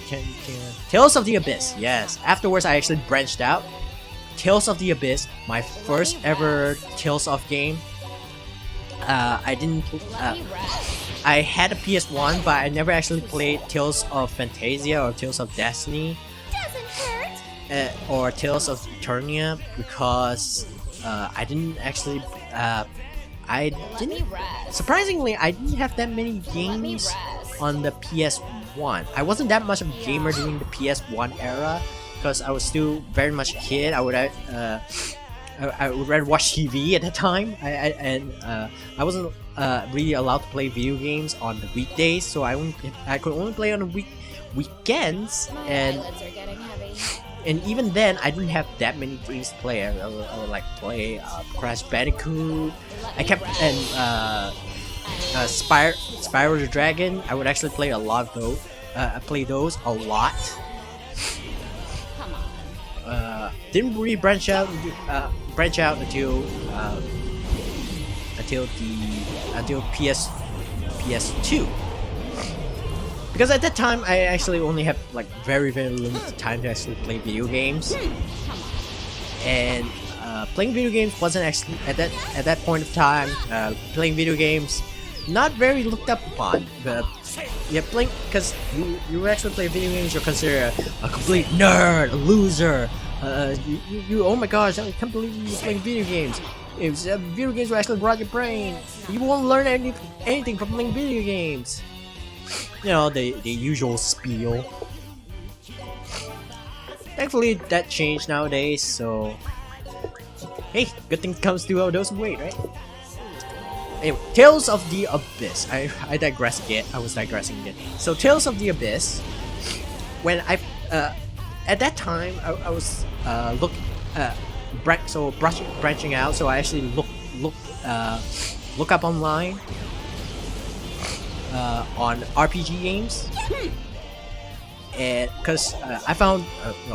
Tales of the Abyss. Yes. Afterwards, I actually branched out Tales of the Abyss, my first ever Tales of game. I didn't. I had a PS1, but I never actually played Tales of Fantasia or Tales of Destiny. Doesn't hurt. Or Tales of Eternia because I didn't actually I didn't surprisingly I didn't have that many games on the PS1. I wasn't that much of a gamer during the PS1 era because I was still very much a kid. I would rather watch TV at the time. I wasn't really allowed to play video games on the weekdays, so I could only play on the weekends. My And eyelids are getting heavy. and even then, I didn't have that many games to play. I would like play Crash Bandicoot. I kept and Spyro the Dragon. I would actually play a lot of those. I play those a lot. Come on. Didn't really branch out until PS2. Because at that time, I actually only had like very limited time to actually play video games, and playing video games wasn't actually at that point of time. Playing video games, not very looked up upon. But yeah, playing because you actually play video games, you're considered a complete nerd, a loser. You oh my gosh, I can't believe you're playing video games. If video games will actually rot your brain, you won't learn anything from playing video games. You know, the usual spiel. Thankfully, that changed nowadays, so... Hey, good thing comes to those who wait, right? Anyway, Tales of the Abyss. I digress again. I was digressing again. So, Tales of the Abyss... When I... at that time, I was branching out, so I actually look up online on RPG games, and because I found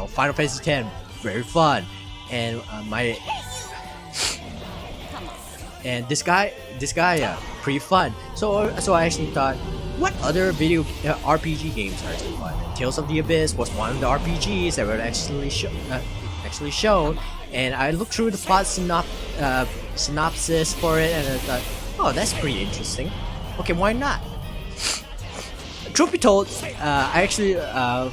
Final Fantasy X very fun, and Disgaea pretty fun. So I actually thought, what other video RPG games are so fun? Tales of the Abyss was one of the RPGs that were actually shown, and I looked through the plot synopsis for it, and I thought, oh, that's pretty interesting. Okay, why not? Truth be told, I actually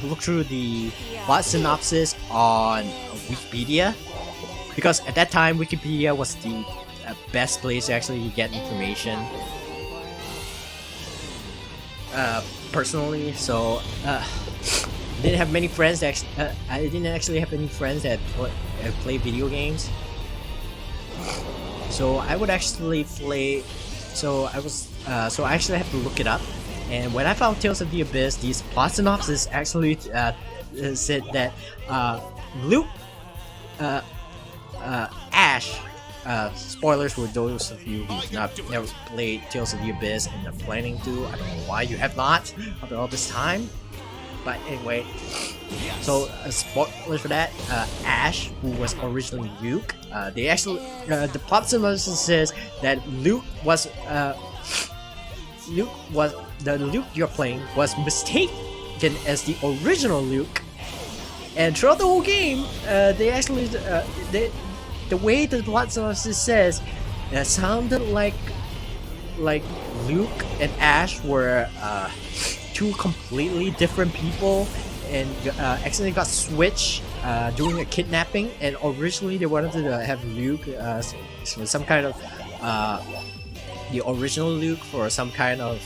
looked through the plot synopsis on Wikipedia, because at that time Wikipedia was the best place to actually get information. Personally, so didn't have many friends that I didn't actually have any friends that play video games. So I would actually play. So I actually had to look it up. And when I found Tales of the Abyss, these plot synopsis actually said that Luke, Ash, spoilers for those of you who've never played Tales of the Abyss and are planning to. I don't know why you have not after all this time. But anyway, so spoilers for that. Ash, who was originally Luke, they actually the plot synopsis says that Luke was the Luke you're playing was mistaken as the original Luke, and throughout the whole game, they actually the way the plot synopsis says, it sounded like Luke and Ash were two completely different people, and accidentally got switched during a kidnapping. And originally they wanted to have Luke some kind of the original Luke for some kind of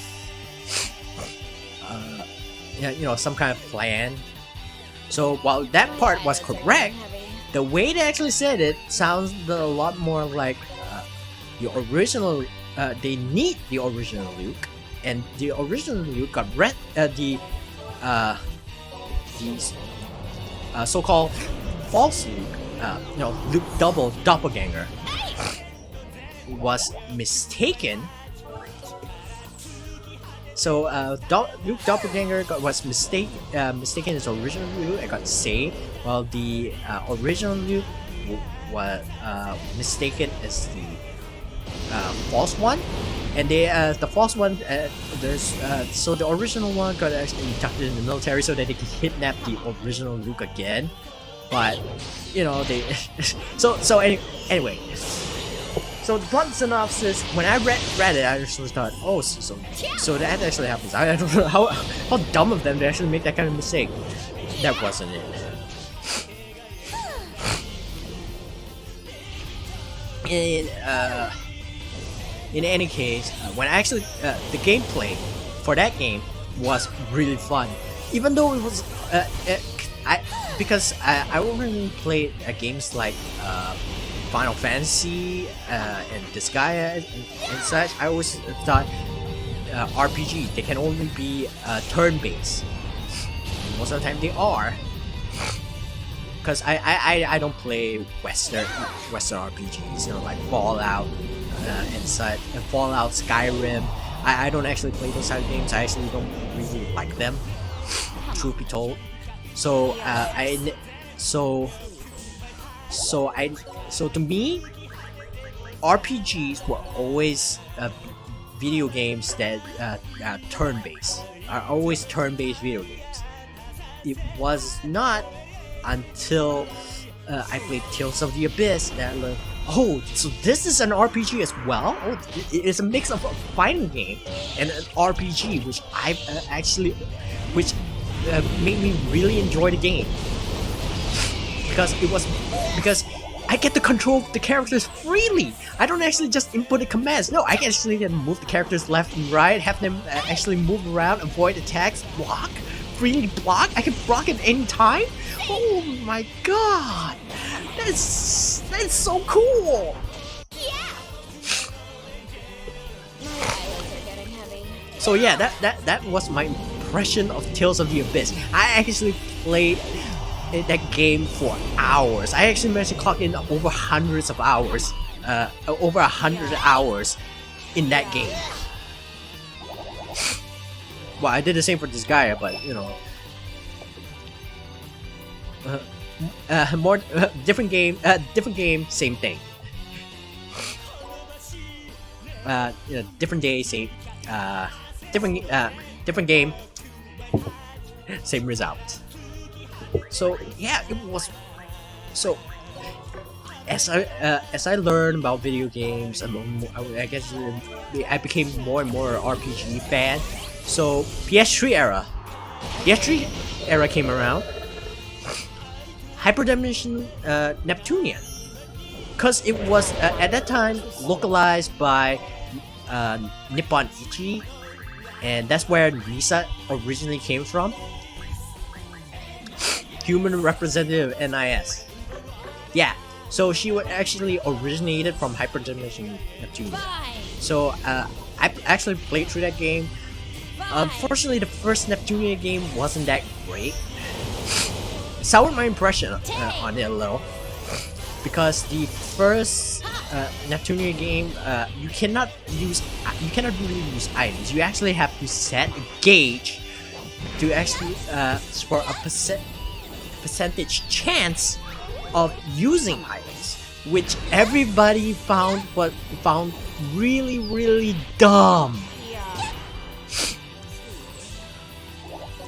some kind of plan. So while that part was correct, the way they actually said it sounds a lot more like the original. They need the original Luke, and the original Luke got the so-called false Luke, Luke doppelganger, was mistaken. So Luke Doppelganger was mistaken as original Luke and got saved, while the original Luke was mistaken as the false one. And the false one, so the original one got actually inducted in the military so that they could kidnap the original Luke again. but you know they. Anyway. So the plot synopsis, when I read it, I just thought, oh, so that actually happens. I don't know how dumb of them to actually make that kind of mistake. That wasn't it. In any case, when actually the gameplay for that game was really fun, even though it was because I already played games like Final Fantasy and Disgaea and such. I always thought RPG they can only be turn-based. Most of the time they are, because I don't play Western RPGs, you know, like Fallout and such, and Fallout, Skyrim. I don't actually play those type of games. I actually don't really like them, truth be told. So so to me, RPGs were always video games that turn-based. Are always turn-based video games. It was not until I played Tales of the Abyss that I learned, oh, so this is an RPG as well? Oh, it is a mix of a fighting game and an RPG, which I made me really enjoy the game. Because I get to control the characters freely. I don't actually just input the commands. No, I can actually move the characters left and right, have them actually move around, avoid attacks, block, freely block. I can block at any time. Oh my god, that's so cool. Yeah. My eyelids are getting heavy. So yeah, that was my impression of Tales of the Abyss. I actually played that game for hours. I actually managed to clock in over hundreds of hours, over 100 hours in that game. Well, I did the same for Disgaea, but you know, more different game, same thing. You know, different day, same, different game, same result. So yeah, it was. So as I learned about video games, I guess I became more and more RPG fan. So PS3 era came around. Hyperdimension Neptunia, because it was at that time localized by Nippon Ichi, and that's where Nisa originally came from. Human Representative NIS. Yeah, so she was actually originated from Hyperdimension Neptunia. So I actually played through that game. Unfortunately, the first Neptunia game wasn't that great. Soured my impression on it a little, because the first Neptunia game, you cannot really use items. You actually have to set a gauge to actually for a percentage chance of using items, which everybody found really dumb.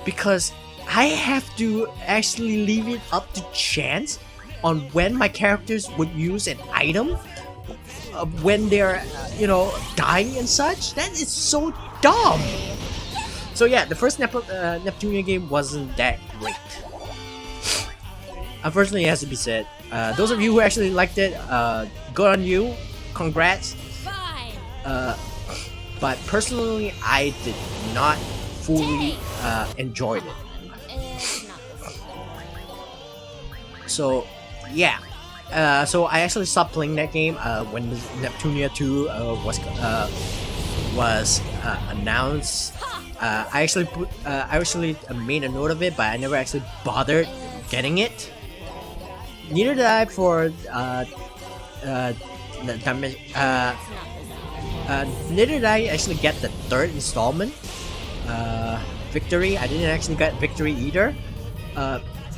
Because I have to actually leave it up to chance on when my characters would use an item when they're you know, dying and such. That is so dumb. So yeah, the first Neptunia game wasn't that great. Unfortunately, it has to be said. Those of you who actually liked it, good on you, congrats. But personally, I did not fully enjoy it. So yeah, so I actually stopped playing that game when Neptunia 2 was announced. I actually made a note of it, but I never actually bothered getting it. Neither did I for neither did I actually get the third installment, Victory. I didn't actually get Victory either.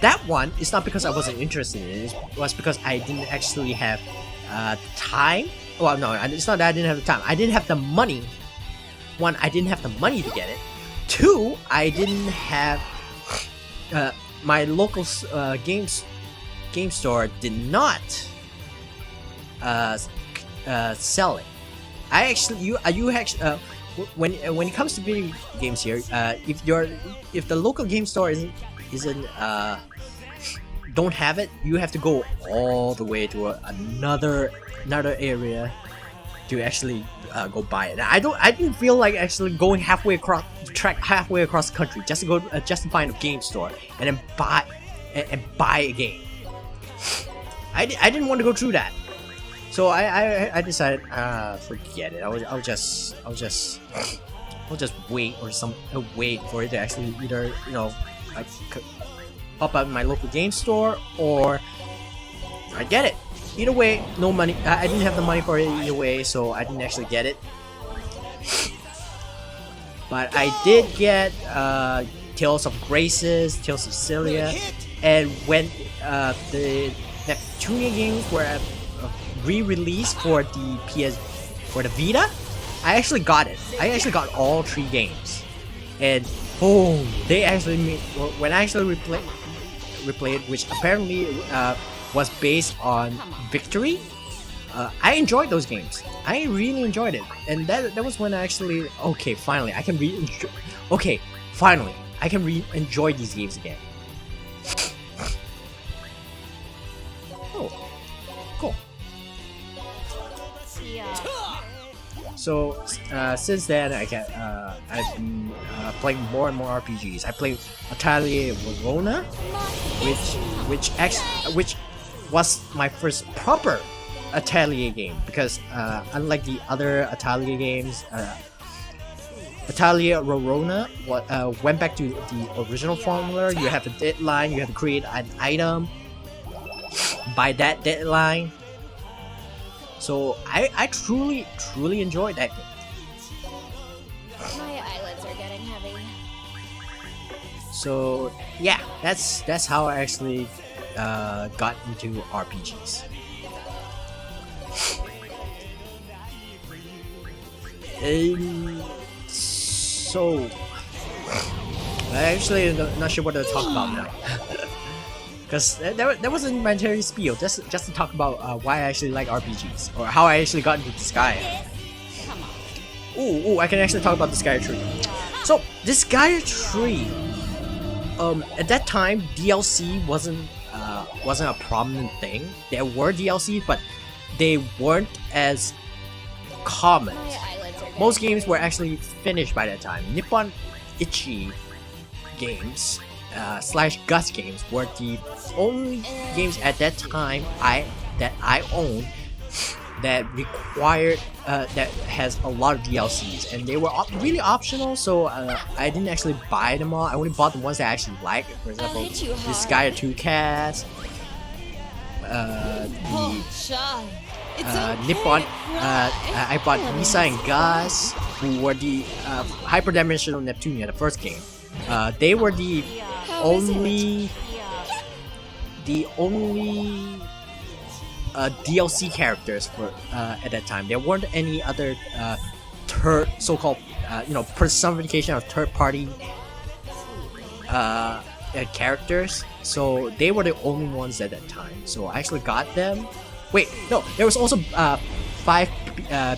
That one is not because I wasn't interested in it. It was because I didn't actually have time. Well, no, it's not that I didn't have the time. I didn't have the money. One, I didn't have the money to get it. Two, I didn't have my local games game store did not sell it. I actually you actually when it comes to video games here, if the local game store isn't don't have it, you have to go all the way to another area to actually go buy it. I didn't feel like actually going halfway across the country just to go just to find a game store and then buy a game. I didn't want to go through that, so I decided forget it. I'll just wait wait for it to actually either pop up in my local game store or I get it. Either way, no money. I didn't have the money for it either way, so I didn't actually get it. But I did get Tales of Graces, Tales of Celia, and when the Neptunia games were re-released for the Vita, I actually got it. I actually got all 3 games, and they actually made, when I actually replayed, which apparently was based on Victory. I enjoyed those games. I really enjoyed it, and that was when I actually finally I can enjoy these games again. Oh, cool. So since then, I've been playing more and more RPGs. I played Atelier Verona, which was my first proper Atelier game, because unlike the other Atelier games, Atelier Verona went back to the original formula. You have a deadline, you have to create an item by that deadline. So I truly enjoyed that game. My eyelids are getting heavy. So yeah, that's how I actually got into RPGs. So I actually not sure what to talk about now, because that wasn't my entire spiel. Just to talk about why I actually like RPGs, or how I actually got into Disgaea. Ooh, I can actually talk about Disgaea 3. So Disgaea 3, at that time DLC wasn't a prominent thing. There were DLCs, but they weren't as common. Most games were actually finished by that time. Nippon Ichi games / Gus games were the only games at that time that I owned that required that has a lot of DLCs, and they were really optional. So I didn't actually buy them all. I only bought the ones that I actually liked. For example, Disgaea 2 cast, Nippon. I bought Lisa and Gus, who were the Hyperdimensional Neptunia, the first game. They were the only DLC characters for at that time. There weren't any other so-called personification of third-party characters. So they were the only ones at that time. So I actually got them. Wait, no, there was also 5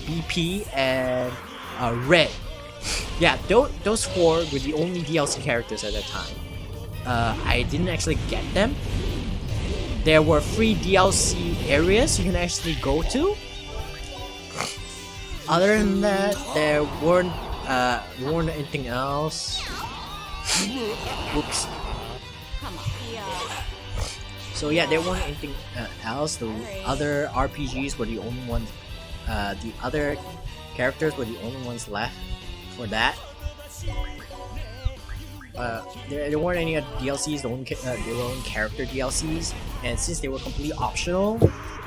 BP and Red. Yeah, those 4 were the only DLC characters at that time. I didn't actually get them. There were free DLC areas you can actually go to. Other than that, there weren't anything else. Whoops. So yeah, there weren't anything else. The other RPGs were the only ones. The other characters were the only ones left for that. There weren't any DLCs. There were only character DLCs, and since they were completely optional,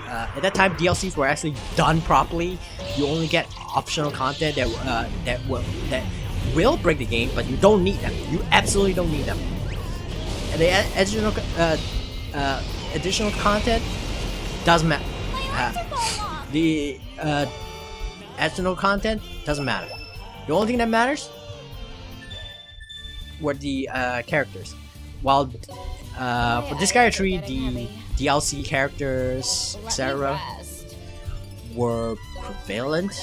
at that time DLCs were actually done properly. You only get optional content that will break the game, but you don't need them. You absolutely don't need them. And the additional content doesn't matter. The additional content doesn't matter. The only thing that matters were the characters. While For Disgaea 3, the DLC characters, etc., were prevalent.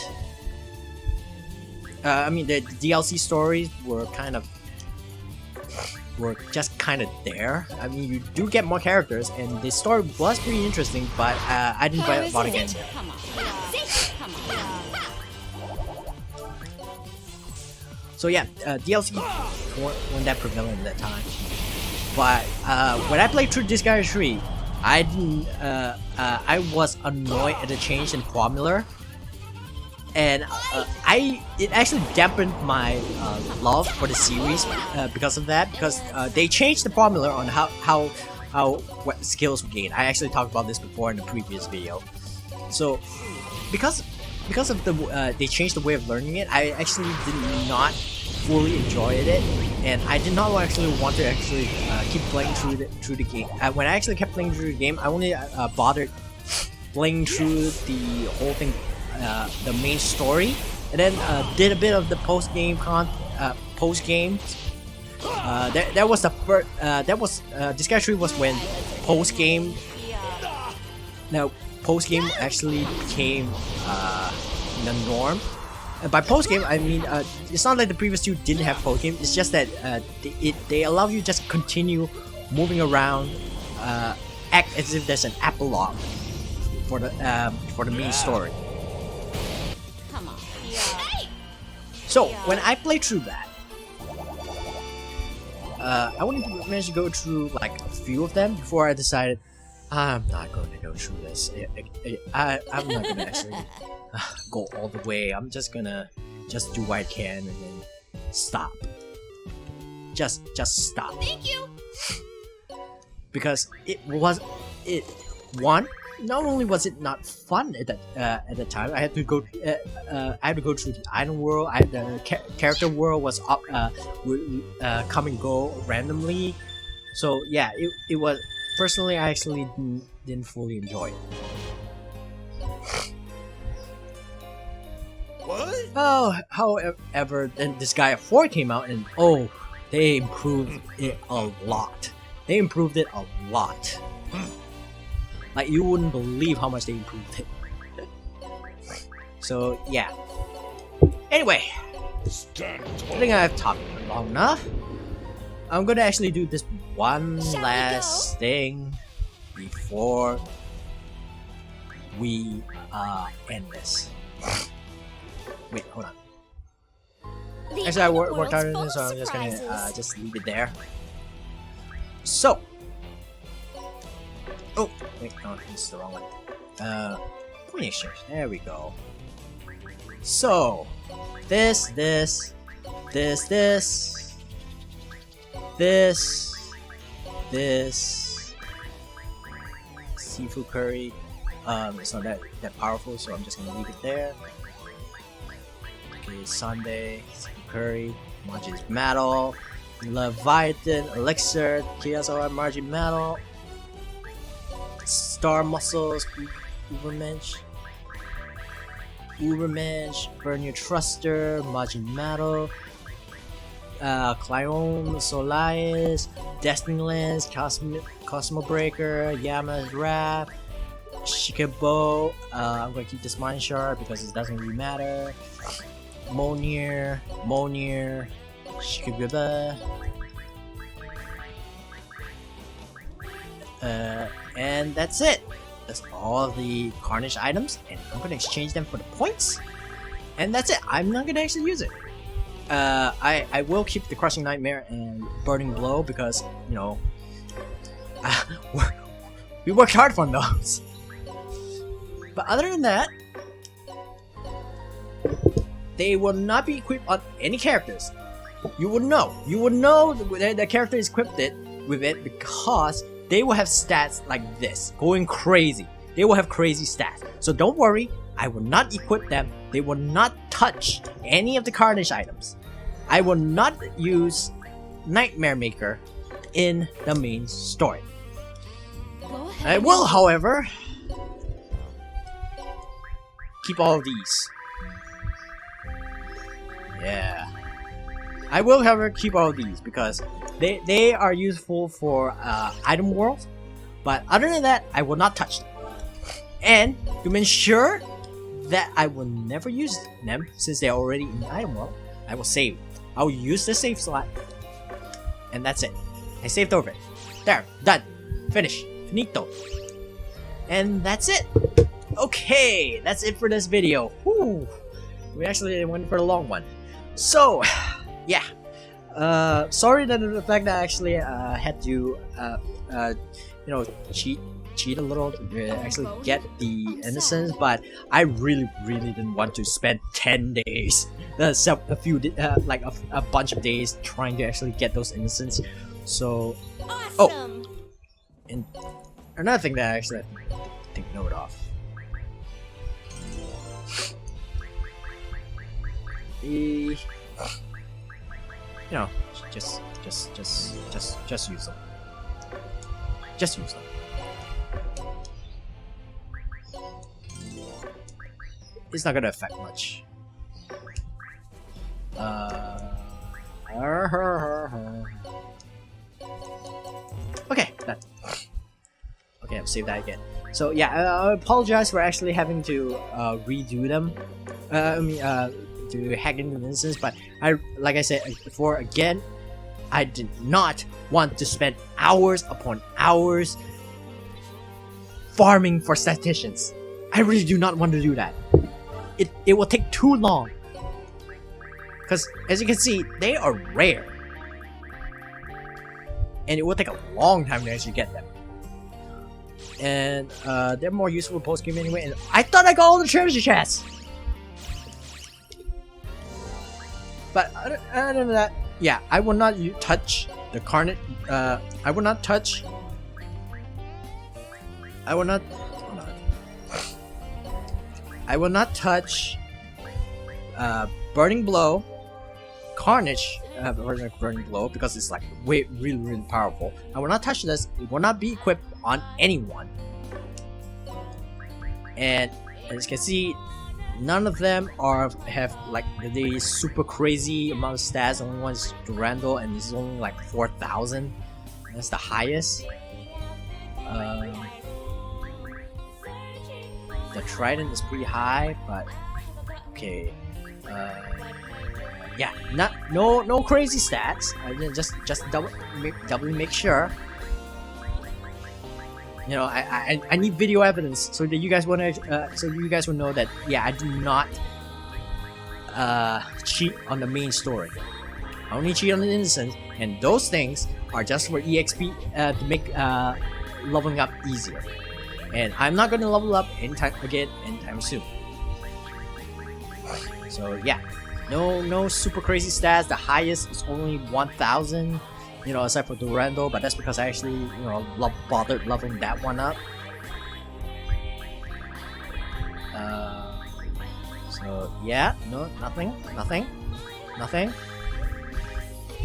I mean, the DLC stories were just kind of there. I mean, you do get more characters, and the story was pretty interesting, but I didn't buy it again. Come on. Come on. So yeah, DLC weren't that prevalent at that time. But when I played through Disgaea 3, I didn't. I was annoyed at the change in formula, and it actually dampened my love for the series because of that. Because they changed the formula on what skills we gain. I actually talked about this before in the previous video. So because of the they changed the way of learning it, I actually did not fully enjoyed it, and I did not actually want to keep playing through the game. When I actually kept playing through the game, I only bothered playing through the whole thing, the main story, and then did a bit of the post game. That was the first. Disgaea 3 was when post game. Now post game actually became the norm. And by post game, I mean it's not like the previous two didn't have post game. It's just that they allow you to just continue moving around, act as if there's an epilogue for the main story. Come on. So when I played through that, I only managed to go through like a few of them before I decided I'm not going to go through this. I'm not going to actually go all the way. I'm just gonna do what I can and then stop. Just stop. Thank you. Because not only was it not fun at that time, I had to go through the island world. The character world was up, come and go randomly. So yeah, it was. Personally, I actually didn't fully enjoy it. What? Oh, however, then Disgaea 4 came out, and oh, they improved it a lot. Like, you wouldn't believe how much they improved it. So yeah. Anyway, I think I've talked long enough. I'm gonna actually do this one last thing before we end this. Wait, hold on. Actually, I worked hard on this, so I'm just gonna just leave it there. So, oh wait, no, this is the wrong one. Point exchange. There we go. So, this, seafood curry. It's not that powerful, so I'm just gonna leave it there. Okay, Sunday, seafood curry, Margie's Metal, Leviathan, Elixir, Chaos or Margie's Metal, Star Muscles, Ubermensch, Burn Your Thruster, Margie's Metal, Clyone, Solaris, Destiny Lens, Cosmo Breaker, Yama's Wrath, Shikabo. I'm gonna keep this Mind Shard because it doesn't really matter. Monir, Shikaba. And that's it. That's all the Carnage items, and I'm gonna exchange them for the points. And that's it. I'm not gonna actually use it. I will keep the Crushing Nightmare and Burning Blow because, you know, we worked hard on those. But other than that, they will not be equipped on any characters. You would know the character is equipped with it because they will have stats like this, going crazy. They will have crazy stats. So don't worry, I will not equip them. They will not touch any of the Carnage items. I will not use Nightmare Maker in the main story. Go ahead. I will, however, keep all of these. Yeah. I will, however, keep all of these because They are useful for item world, but other than that, I will not touch them. And to ensure that I will never use them since they're already in item world, I will save. I will use the save slot, and that's it. I saved over it. There, done, finish, finito, and that's it. Okay, that's it for this video. Whew. We actually went for a long one. So, yeah. Sorry that the fact that I actually had to cheat a little to actually get the innocence, but I really didn't want to spend 10 days, a bunch of days trying to actually get those innocence. So, Awesome. and another thing that I actually have to take note of. Just use them. Just use them. It's not gonna affect much. Okay, done. Okay, I'll save that again. So yeah, I apologize for actually having to redo them. To hack into the instance, but like I said before, again, I did not want to spend hours upon hours farming for statisticians. I really do not want to do that. It will take too long, because as you can see, they are rare, and it will take a long time to actually get them. And they're more useful post game anyway. And I thought I got all the treasure chests. But other than that, yeah, I will not touch the Carnage. I will not touch. I will not. I will not touch. Burning Blow, Carnage. Burning Blow, because it's like really powerful. I will not touch this. It will not be equipped on anyone. And as you can see, none of them have like the super crazy amount of stats. Only one's Durandal, and it's only like 4,000. That's the highest. The Trident is pretty high, but okay. Yeah, no crazy stats. Just doubly make sure. You know, I need video evidence so that you guys will know that yeah, I do not cheat on the main story. I only cheat on the innocence, and those things are just for EXP to make leveling up easier. And I'm not gonna level up anytime soon. So yeah, no super crazy stats. The highest is only 1,000. You know, aside from Durandal, but that's because I actually, bothered leveling that one up. So yeah, no, nothing.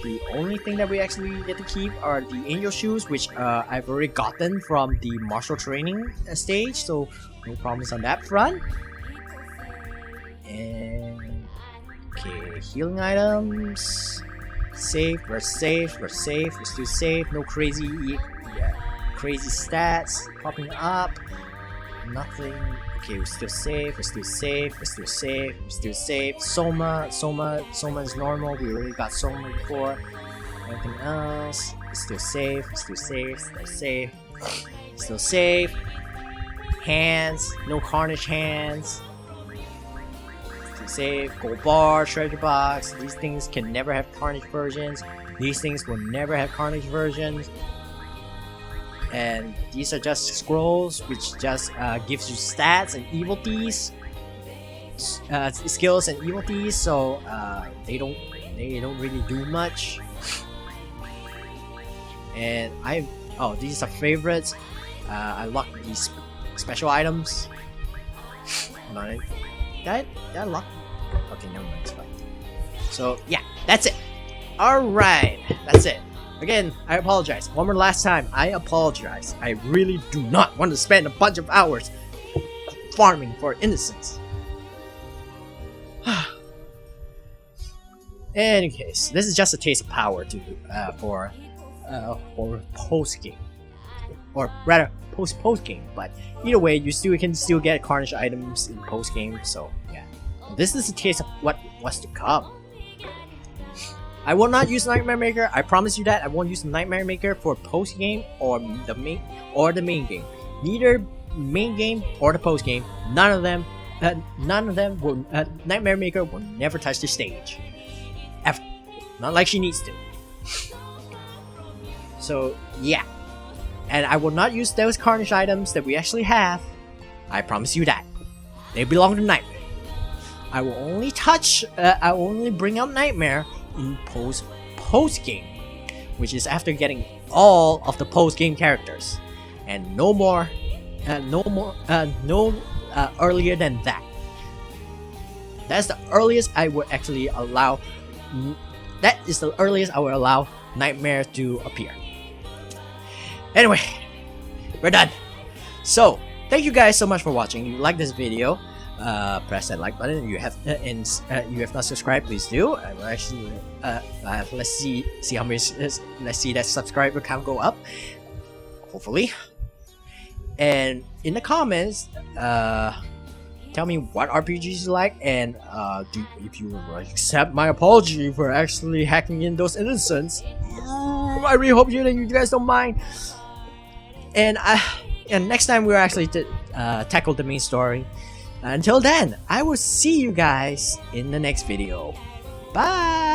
The only thing that we actually get to keep are the Angel Shoes, which I've already gotten from the martial training stage, so no problems on that front. And okay, healing items. We're safe, we're still safe, no crazy stats popping up, nothing. Okay, we're still safe. Soma is normal, we already got Soma before. Everything else is still safe. Hands, no Carnage hands. Save, gold bar, treasure box. These things can never have Carnage versions. These things will never have Carnage versions. And these are just scrolls, which just gives you stats and abilities, skills and abilities. So they don't really do much. And these are favorites. I lock these special items. Did I lock? Okay, never mind, it's fine. So yeah, that's it. Alright, that's it. Again, I apologize. One more last time, I apologize. I really do not want to spend a bunch of hours farming for innocence. In any case, this is just a taste of power for post game, or rather post game. But either way, you can still get Carnage items in post game. So yeah, this is a taste of what was to come. I will not use Nightmare Maker. I promise you that I won't use the Nightmare Maker for post game or the main game. Neither main game or the post game. None of them will. Nightmare Maker will never touch the stage. Ever. Not like she needs to. So yeah, and I will not use those Carnage items that we actually have. I promise you that. They belong to Nightmare. I will only touch. I will only bring out Nightmare in post game, which is after getting all of the post game characters, and no earlier than that. That's the earliest I would actually allow. That is the earliest I will allow Nightmare to appear. Anyway, we're done. So thank you guys so much for watching. If you like this video, press that like button. You have you have not subscribed, please do. I will actually let's see how many. Let's see that subscriber count go up. Hopefully. And in the comments, tell me what RPGs you like, and if you accept my apology for actually hacking in those innocents. I really hope you guys don't mind. And next time we'll actually tackle the main story. Until then, I will see you guys in the next video. Bye!